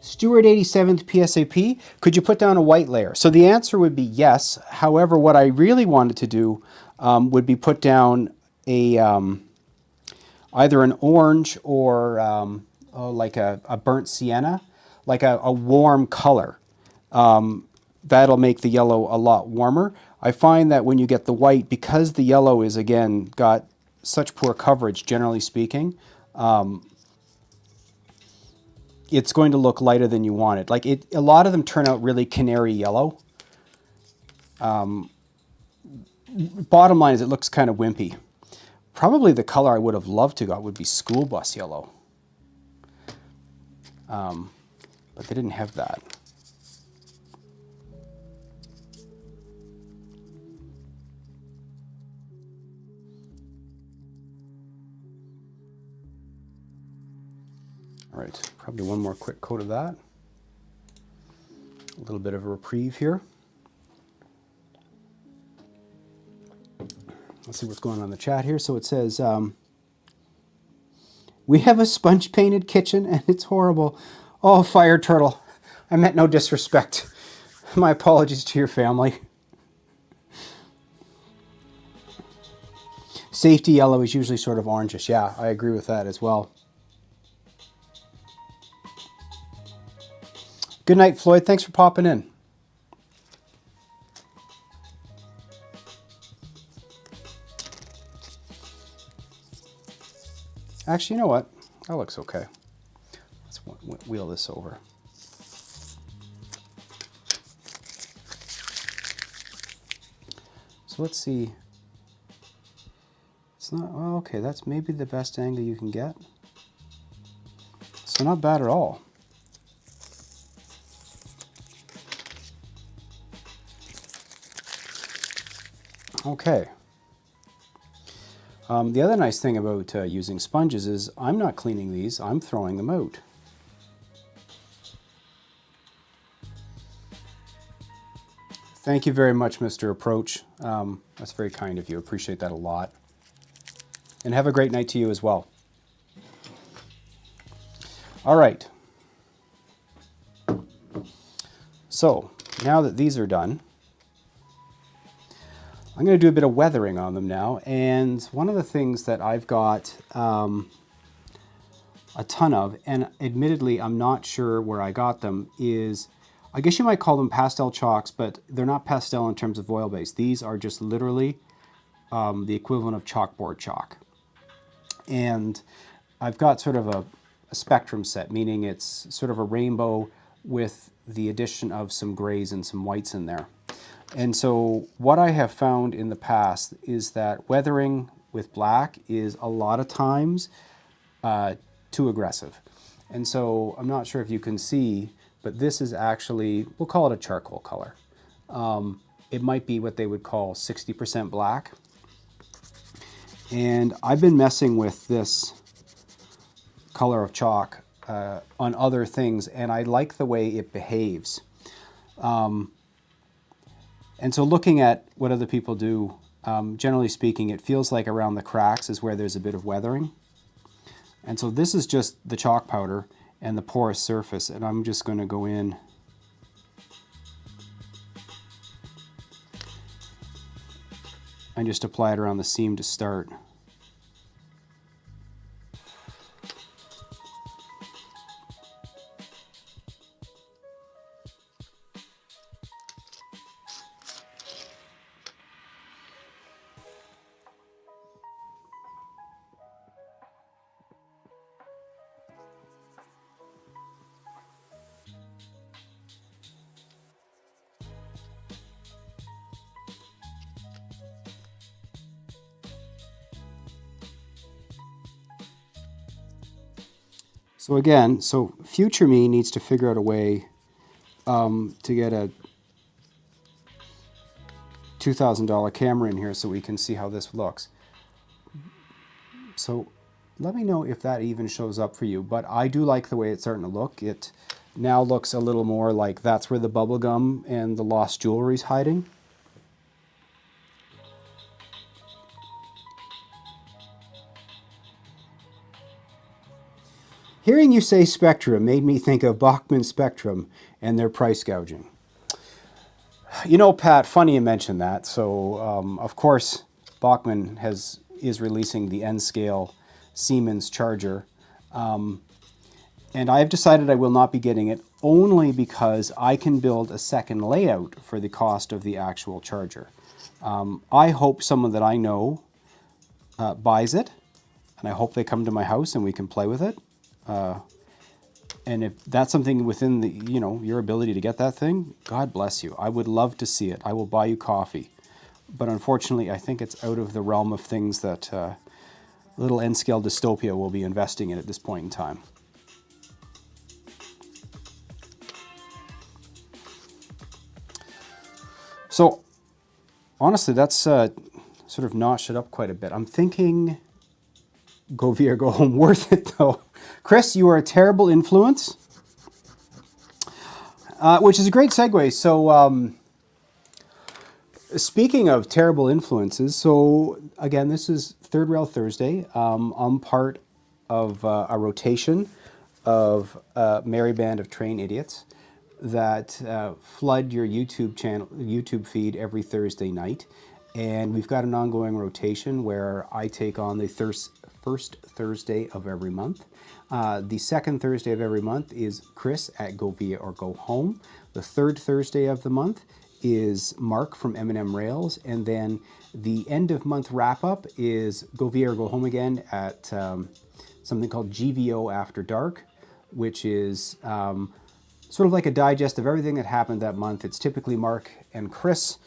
Stuart 87th PSAP, could you put down a white layer? So the answer would be yes. However, what I really wanted to do would be put down a either an orange or like a burnt sienna, like a warm color. That'll make the yellow a lot warmer. I find that when you get the white, because the yellow is, again, got such poor coverage, generally speaking, it's going to look lighter than you want it. Like a lot of them turn out really canary yellow. Bottom line is it looks kind of wimpy. Probably the color I would have loved to got would be school bus yellow. But they didn't have that. All right, probably one more quick coat of that. A little bit of a reprieve here. Let's see what's going on in the chat here. So it says, we have a sponge painted kitchen and it's horrible. Oh, Fire Turtle, I meant no disrespect. My apologies to your family. Safety yellow is usually sort of orangish. Yeah, I agree with that as well. Good night, Floyd. Thanks for popping in. Actually, you know what? That looks okay. Let's wheel this over. So let's see. It's not, oh, okay, that's maybe the best angle you can get. So not bad at all. Okay. The other nice thing about using sponges is I'm not cleaning these, I'm throwing them out. Thank you very much, Mr. Approach. That's very kind of you. Appreciate that a lot. And have a great night to you as well. All right. So now that these are done, I'm going to do a bit of weathering on them now. And one of the things that I've got a ton of, and admittedly I'm not sure where I got them, is, I guess you might call them pastel chalks, but they're not pastel in terms of oil base. These are just literally the equivalent of chalkboard chalk. And I've got sort of a spectrum set, meaning it's sort of a rainbow with the addition of some grays and some whites in there. And so what I have found in the past is that weathering with black is a lot of times too aggressive. And so I'm not sure if you can see, but this is actually, we'll call it a charcoal color. It might be what they would call 60% black. And I've been messing with this color of chalk on other things, and I like the way it behaves. And so looking at what other people do, generally speaking, it feels like around the cracks is where there's a bit of weathering. And so this is just the chalk powder and the porous surface, and I'm just going to go in and just apply it around the seam to start. So again, future me needs to figure out a way to get a $2,000 camera in here so we can see how this looks. So let me know if that even shows up for you, but I do like the way it's starting to look. It now looks a little more like that's where the bubble gum and the lost jewelry is hiding. Hearing you say Spectrum made me think of Bachmann Spectrum and their price gouging. You know, Pat, funny you mentioned that. So, of course, Bachmann is releasing the N Scale Siemens charger. And I've decided I will not be getting it only because I can build a second layout for the cost of the actual charger. I hope someone that I know buys it, and I hope they come to my house and we can play with it. And if that's something within the, your ability to get that thing, God bless you. I would love to see it. I will buy you coffee. But unfortunately, I think it's out of the realm of things that little N Scale Dystopia will be investing in at this point in time. So, honestly, that's sort of notched it up quite a bit. I'm thinking go via or go home. Worth it, though. Kris, you are a terrible influence. Which is a great segue. So, speaking of terrible influences, so again, this is Third Rail Thursday. I'm part of a rotation of a merry band of train idiots that flood your YouTube feed every Thursday night. And we've got an ongoing rotation where I take on the first Thursday of every month. The second Thursday of every month is Kris at Go Via or Go Home. The third Thursday of the month is Mark from M&M Rails. And then the end of month wrap up is Go Via or Go Home again at something called GVO After Dark, which is sort of like a digest of everything that happened that month. It's typically Mark and Kris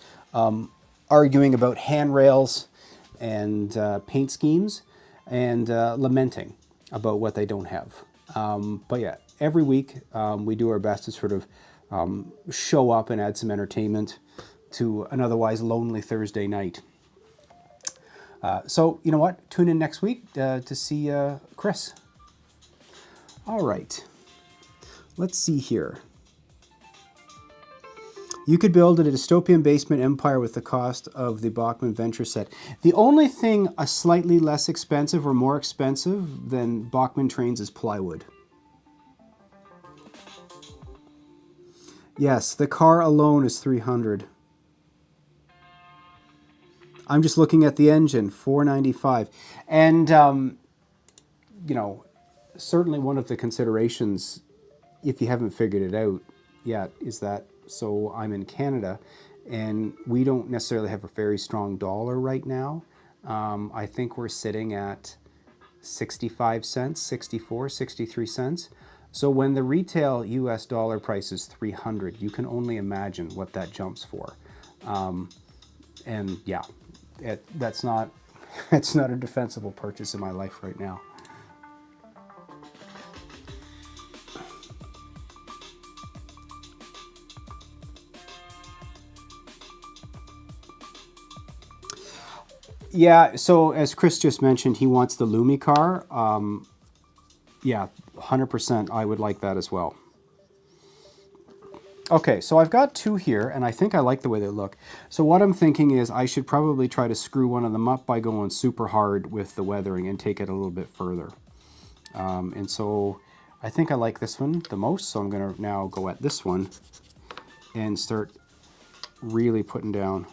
arguing about handrails and paint schemes and lamenting about what they don't have. But yeah, every week we do our best to sort of show up and add some entertainment to an otherwise lonely Thursday night. So you know what? Tune in next week to see Kris. All right. Let's see here. You could build a dystopian basement empire with the cost of the Bachmann Venture set. The only thing a slightly less expensive or more expensive than Bachmann trains is plywood. Yes, the car alone is $300. I'm just looking at the engine, $495. And, you know, certainly one of the considerations, if you haven't figured it out yet, is that, so I'm in Canada and we don't necessarily have a very strong dollar right now. I think we're sitting at 65 cents, 64, 63 cents. So when the retail US dollar price is 300, you can only imagine what that jumps for. And yeah, that's not it's not a defensible purchase in my life right now. Yeah, so as Kris just mentioned, he wants the Lumi car. Yeah, 100% I would like that as well. Okay, so I've got two here, and I think I like the way they look. So what I'm thinking is I should probably try to screw one of them up by going super hard with the weathering and take it a little bit further. And so I think I like this one the most, so I'm going to now go at this one and start really putting down.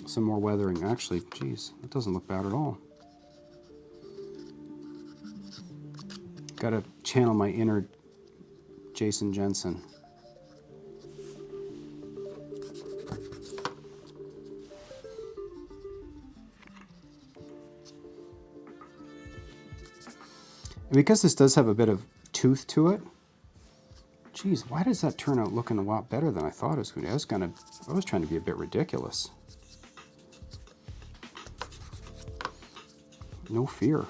Some more weathering. Actually, geez, that doesn't look bad at all. Got to channel my inner Jason Jensen. And because this does have a bit of tooth to it, geez, why does that turn out looking a lot better than I thought it was going to? I was trying to be a bit ridiculous. No fear.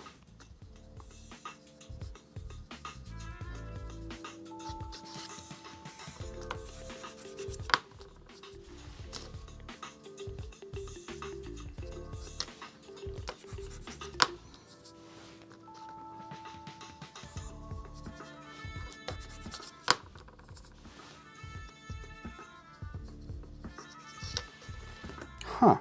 Huh.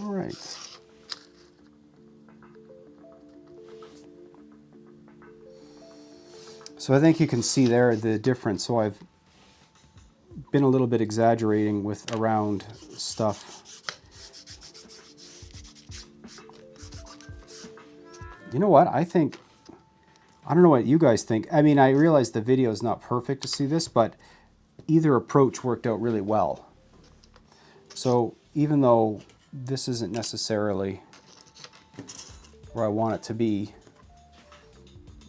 All right. So I think you can see there the difference. So I've been a little bit exaggerating with around stuff. You know what? I don't know what you guys think. I mean, I realize the video is not perfect to see this, but either approach worked out really well. So even though this isn't necessarily where I want it to be,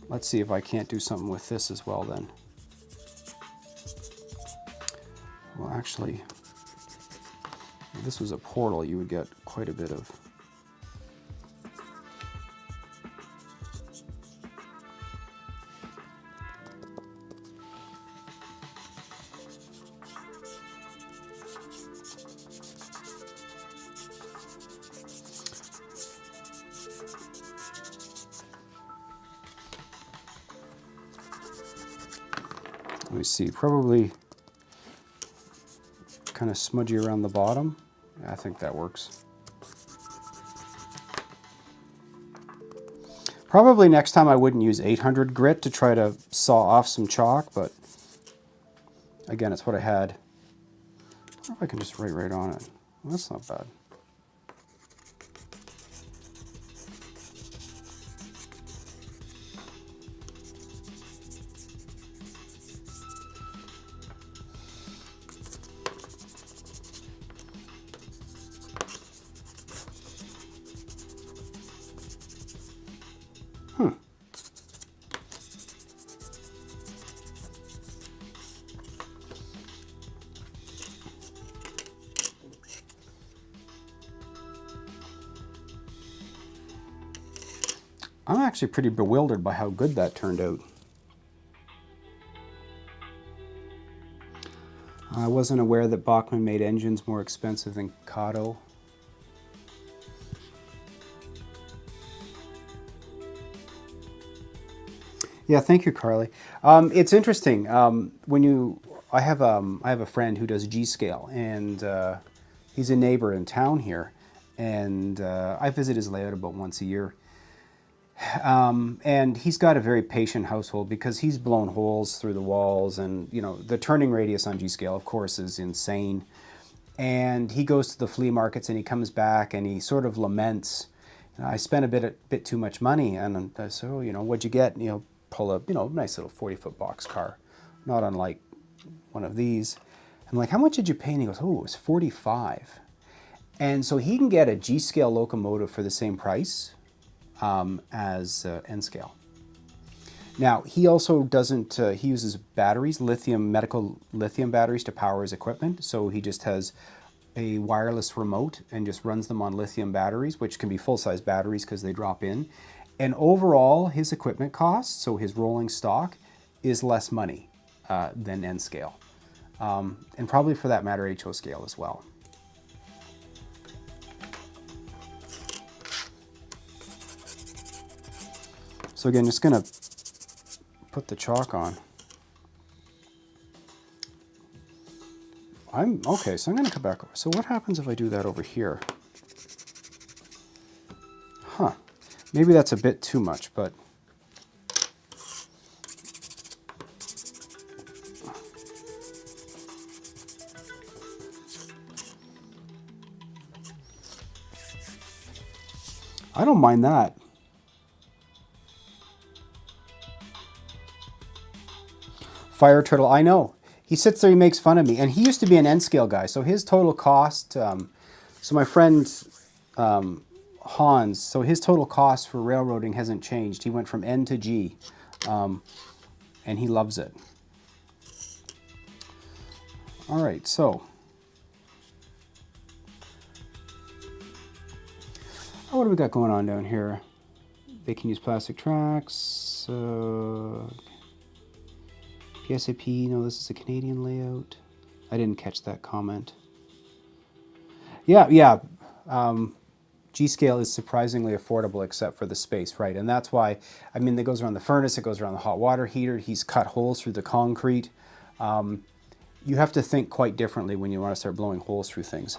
let's see if I can't do something with this as well then. Well, actually, if this was a portal, you would get quite a bit of... Let me see, probably kind of smudgy around the bottom. I think that works. Probably next time I wouldn't use 800 grit to try to saw off some chalk, but again, it's what I had. I wonder if I can just write right on it. Well, that's not bad. I'm actually pretty bewildered by how good that turned out. I wasn't aware that Bachmann made engines more expensive than Kato. Yeah, thank you, Carly. It's interesting. I have a friend who does G Scale, and he's a neighbor in town here, and I visit his layout about once a year. And he's got a very patient household because he's blown holes through the walls, and you know the turning radius on G Scale, of course, is insane. And he goes to the flea markets and he comes back and he sort of laments, I spent a bit too much money. And I said, oh, you know, what'd you get? And he'll pull a, you know, nice little 40-foot box car, not unlike one of these. I'm like, how much did you pay? And he goes, oh, it was 45. And so he can get a G Scale locomotive for the same price as N Scale. Now, he also doesn't, he uses batteries, medical lithium batteries to power his equipment. So he just has a wireless remote and just runs them on lithium batteries, which can be full-size batteries because they drop in. And overall, his equipment cost, so his rolling stock, is less money than N Scale. And probably for that matter, HO Scale as well. So again, just gonna put the chalk on. Okay, so I'm gonna come back over. So what happens if I do that over here? Huh, maybe that's a bit too much, but I don't mind that. Fire Turtle, I know. He sits there, he makes fun of me. And he used to be an N Scale guy, so his total cost, so my friend Hans, so his total cost for railroading hasn't changed. He went from N to G, and he loves it. All right, so. Oh, what do we got going on down here? They can use plastic tracks. PSAP, no, this is a Canadian layout. I didn't catch that comment. Yeah. G-Scale is surprisingly affordable except for the space, right? And that's why, I mean, it goes around the furnace, it goes around the hot water heater, he's cut holes through the concrete. You have to think quite differently when you want to start blowing holes through things.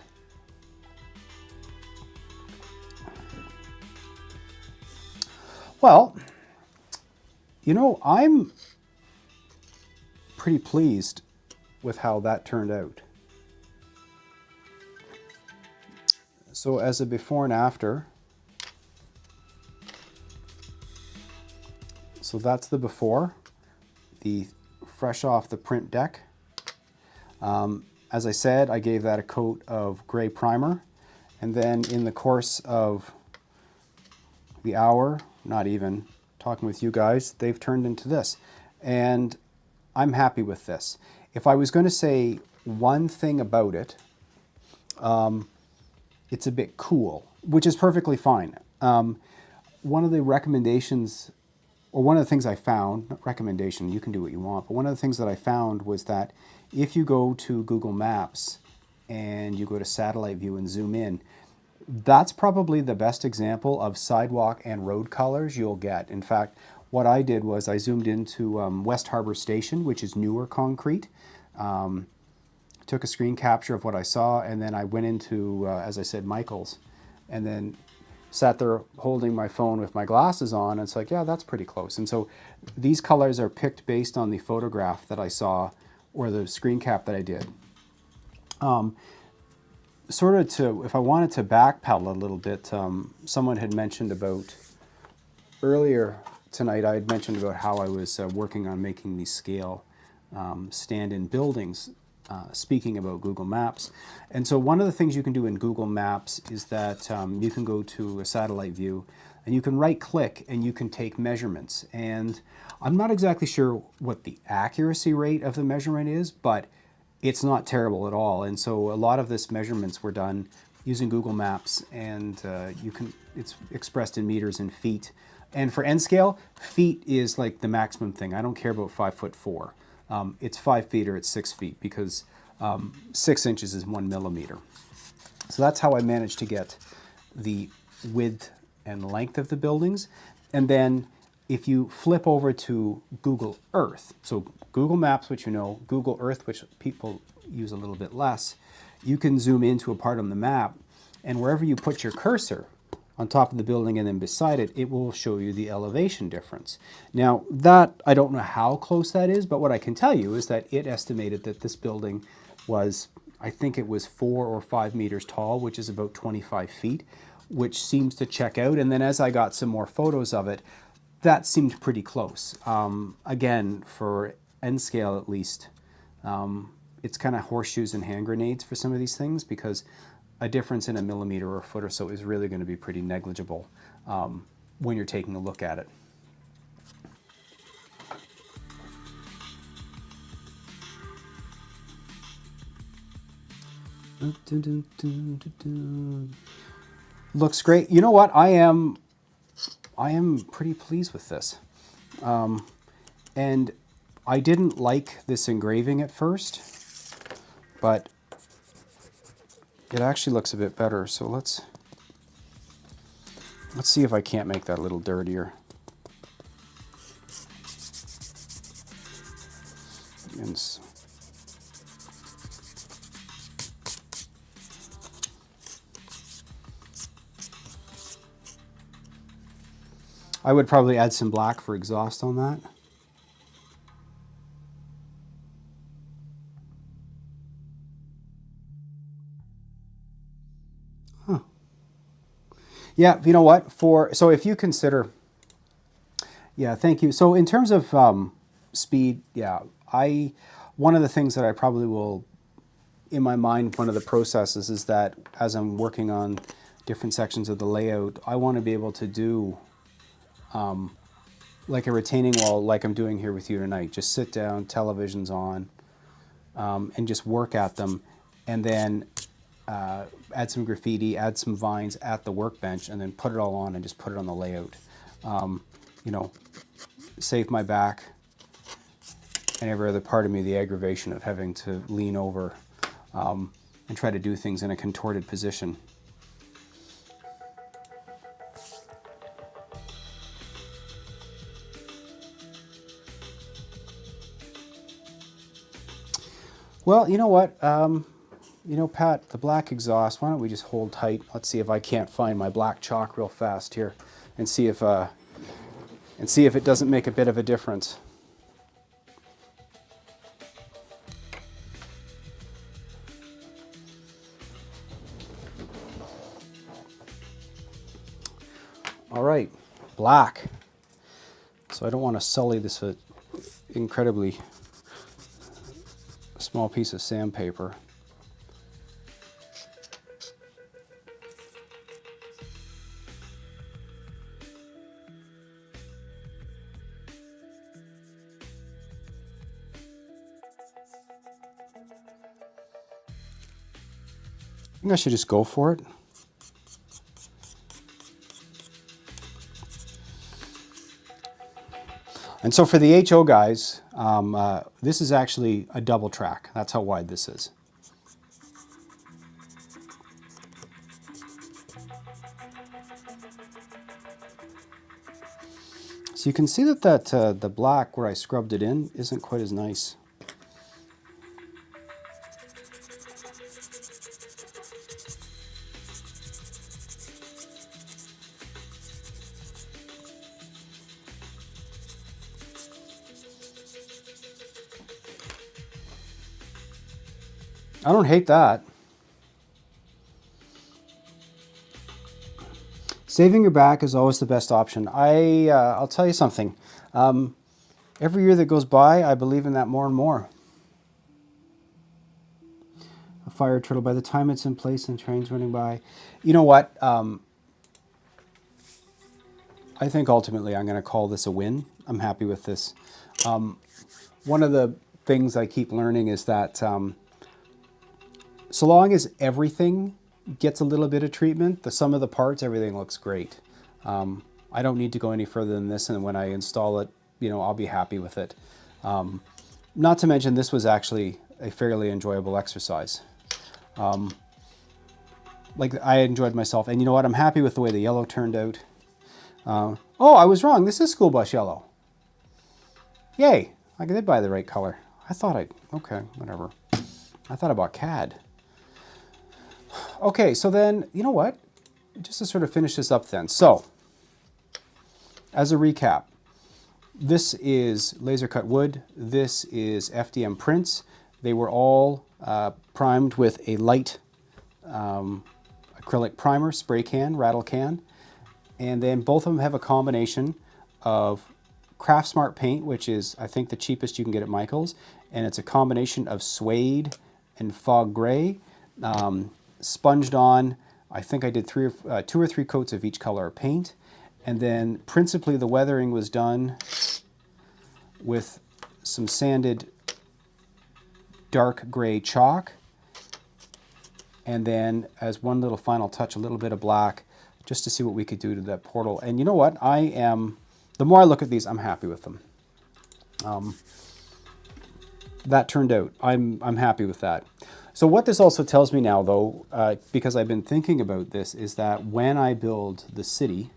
Well, you know, I'm pretty pleased with how that turned out. So as a before and after, so that's the before, the fresh off the print deck. As I said, I gave that a coat of gray primer, and then in the course of the hour, not even, talking with you guys, they've turned into this. And I'm happy with this. If I was going to say one thing about it, it's a bit cool, which is perfectly fine. One of the recommendations, or one of the things I found, not recommendation, you can do what you want, but one of the things that I found was that if you go to Google Maps and you go to satellite view and zoom in, that's probably the best example of sidewalk and road colors you'll get. In fact, what I did was I zoomed into West Harbor Station, which is newer concrete, took a screen capture of what I saw, and then I went into, as I said, Michael's, and then sat there holding my phone with my glasses on, and it's like, yeah, that's pretty close. And so these colors are picked based on the photograph that I saw, or the screen cap that I did. Sort of to, if I wanted to backpedal a little bit, someone had mentioned about, earlier tonight I had mentioned about how I was working on making these scale stand-in buildings, speaking about Google Maps. And so one of the things you can do in Google Maps is that you can go to a satellite view and you can right-click and you can take measurements. And I'm not exactly sure what the accuracy rate of the measurement is, but it's not terrible at all. And so a lot of this measurements were done using Google Maps, and it's expressed in meters and feet. And for N scale, feet is like the maximum thing. I don't care about 5'4". It's 5 feet or it's 6 feet because 6 inches is 1 millimeter. So that's how I managed to get the width and length of the buildings. And then if you flip over to Google Earth, so Google Maps, which you know, Google Earth, which people use a little bit less, you can zoom into a part on the map, and wherever you put your cursor on top of the building and then beside it, it will show you the elevation difference. Now that, I don't know how close that is, but what I can tell you is that it estimated that this building was, I think it was 4 or 5 meters tall, which is about 25 feet, which seems to check out. And then as I got some more photos of it, that seemed pretty close. Again, for N scale at least, it's kind of horseshoes and hand grenades for some of these things, because a difference in a millimeter or a foot or so is really going to be pretty negligible when you're taking a look at it. Looks great. You know what? I am pretty pleased with this. And I didn't like this engraving at first, but it actually looks a bit better. So let's see if I can't make that a little dirtier. And I would probably add some black for exhaust on that. Huh. Yeah, you know what? So if you consider, yeah, thank you. So in terms of speed, yeah, one of the things that I probably will, in my mind, one of the processes is that as I'm working on different sections of the layout, I want to be able to do like a retaining wall, like I'm doing here with you tonight. Just sit down, television's on, and just work at them, and then add some graffiti, add some vines at the workbench, and then put it all on and just put it on the layout. You know, save my back and every other part of me the aggravation of having to lean over and try to do things in a contorted position. Well, you know what? You know, Pat, the black exhaust, why don't we just hold tight? Let's see if I can't find my black chalk real fast here and see if it doesn't make a bit of a difference. All right, black. So I don't want to sully this incredibly small piece of sandpaper. I think I should just go for it. And so for the HO guys, this is actually a double track. That's how wide this is. So you can see that the black where I scrubbed it in isn't quite as nice. I don't hate that. Saving your back is always the best option. I'll tell you something. Every year that goes by, I believe in that more and more. A fire turtle, by the time it's in place and trains running by. You know what? I think ultimately I'm going to call this a win. I'm happy with this. One of the things I keep learning is that so long as everything gets a little bit of treatment, the sum of the parts, everything looks great. I don't need to go any further than this, and when I install it, you know, I'll be happy with it. Not to mention, this was actually a fairly enjoyable exercise. Like, I enjoyed myself, and you know what? I'm happy with the way the yellow turned out. Oh, I was wrong. This is school bus yellow. Yay! I did buy the right color. Okay, whatever. I thought I bought CAD. Okay, so then, you know what? Just to sort of finish this up then. So, as a recap, this is laser cut wood. This is FDM prints. They were all primed with a light acrylic primer, spray can, rattle can. And then both of them have a combination of Craft Smart paint, which is, I think, the cheapest you can get at Michael's. And it's a combination of suede and fog gray, sponged on. I think I did two or three coats of each color of paint. And then principally the weathering was done with some sanded dark gray chalk. And then as one little final touch, a little bit of black, just to see what we could do to that portal. And you know what? The more I look at these, I'm happy with them. That turned out. I'm happy with that. So what this also tells me now, though, because I've been thinking about this, is that when I build the city,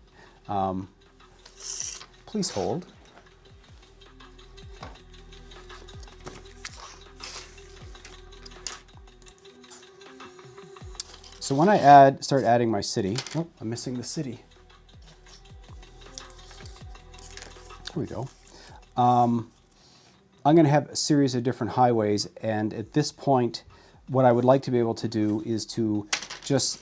please hold. So when I start adding my city, oh, I'm missing the city. Here we go. I'm going to have a series of different highways, and at this point, what I would like to be able to do is to just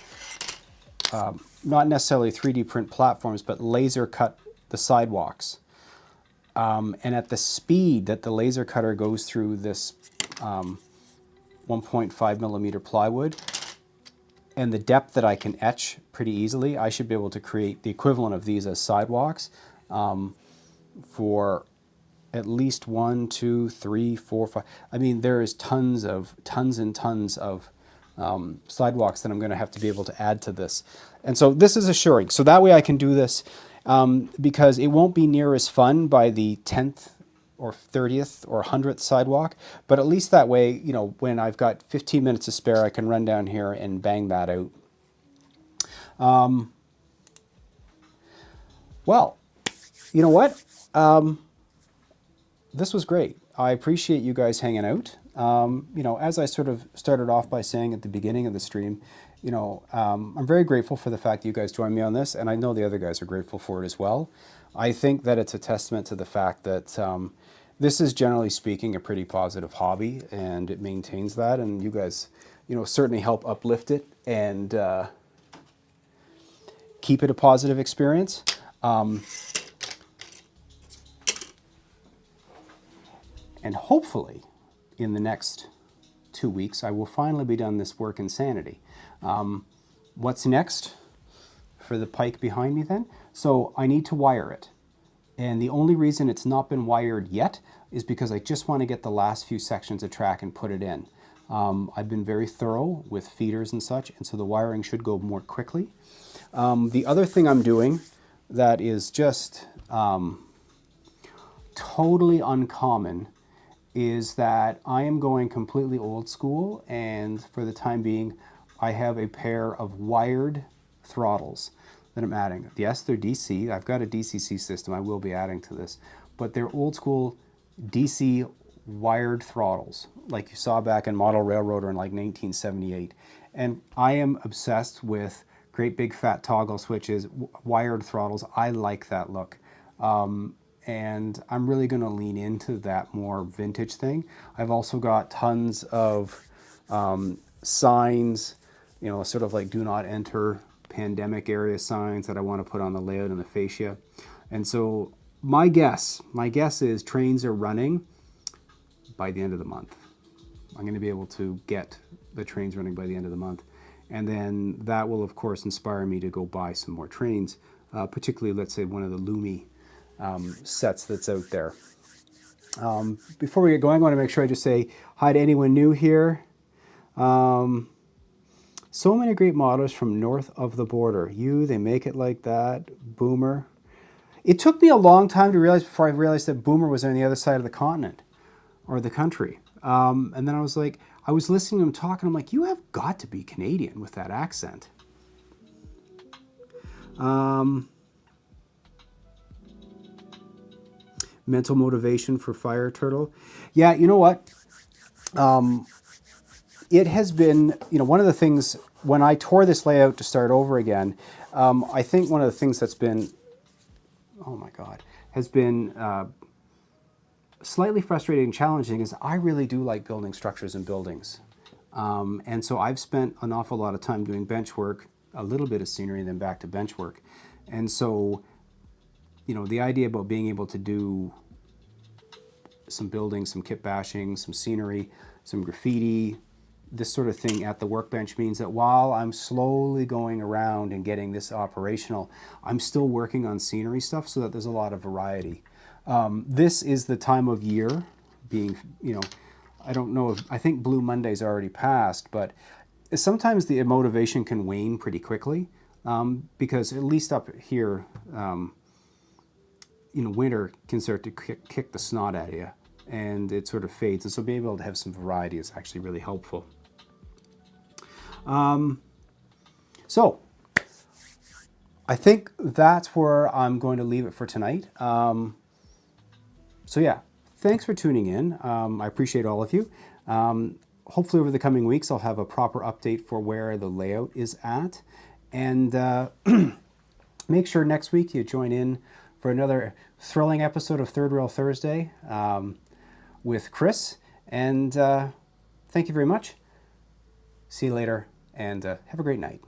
not necessarily 3D print platforms, but laser cut the sidewalks. And at the speed that the laser cutter goes through this 1.5 millimeter plywood, and the depth that I can etch pretty easily, I should be able to create the equivalent of these as sidewalks for at least 1, 2, 3, 4, 5. I mean, there is tons and tons of sidewalks that I'm going to have to be able to add to this. And so this is assuring. So that way I can do this because it won't be near as fun by the 10th or 30th or 100th sidewalk, but at least that way, you know, when I've got 15 minutes to spare, I can run down here and bang that out. Well, you know what? This was great. I appreciate you guys hanging out. You know, as I sort of started off by saying at the beginning of the stream, you know, I'm very grateful for the fact that you guys joined me on this, and I know the other guys are grateful for it as well. I think that it's a testament to the fact that this is, generally speaking, a pretty positive hobby, and it maintains that, and you guys, you know, certainly help uplift it and keep it a positive experience. And hopefully, in the next 2 weeks, I will finally be done this work insanity. What's next for the pike behind me then? So I need to wire it. And the only reason it's not been wired yet is because I just want to get the last few sections of track and put it in. I've been very thorough with feeders and such, and so the wiring should go more quickly. The other thing I'm doing that is just totally uncommon is that I am going completely old school, and for the time being, I have a pair of wired throttles that I'm adding. Yes, they're DC. I've got a DCC system I will be adding to this, but they're old school DC wired throttles, like you saw back in Model Railroader in like 1978. And I am obsessed with great big fat toggle switches, wired throttles. I like that look. And I'm really going to lean into that more vintage thing. I've also got tons of signs, you know, sort of like do not enter pandemic area signs that I want to put on the layout and the fascia. And so my guess is trains are running by the end of the month. I'm going to be able to get the trains running by the end of the month. And then that will, of course, inspire me to go buy some more trains, particularly, let's say, one of the Lumi sets that's out there. Before we get going, I want to make sure I just say hi to anyone new here. So many great models from north of the border. They make it like that. Boomer. It took me a long time to realize before I realized that Boomer was on the other side of the continent or the country. And then I was like, I was listening to him talk, and I'm like, you have got to be Canadian with that accent. Mental motivation for Fire Turtle. Yeah, you know what? It has been, one of the things, when I tore this layout to start over again, I think one of the things that's been, oh my God, has been slightly frustrating and challenging is I really do like building structures and buildings. And so I've spent an awful lot of time doing bench work, a little bit of scenery, then back to bench work. And so, the idea about being able to do some building, some kit bashing, some scenery, some graffiti, this sort of thing at the workbench means that while I'm slowly going around and getting this operational, I'm still working on scenery stuff so that there's a lot of variety. This is the time of year being, I don't know if, I think Blue Monday's already passed, but sometimes the motivation can wane pretty quickly because at least up here, winter can start to kick the snot at you and it sort of fades. And so being able to have some variety is actually really helpful. So I think that's where I'm going to leave it for tonight. So yeah, thanks for tuning in. I appreciate all of you. Hopefully over the coming weeks, I'll have a proper update for where the layout is at. And make sure next week you join in for another thrilling episode of Third Rail Thursday with Kris. And thank you very much. See you later, and have a great night.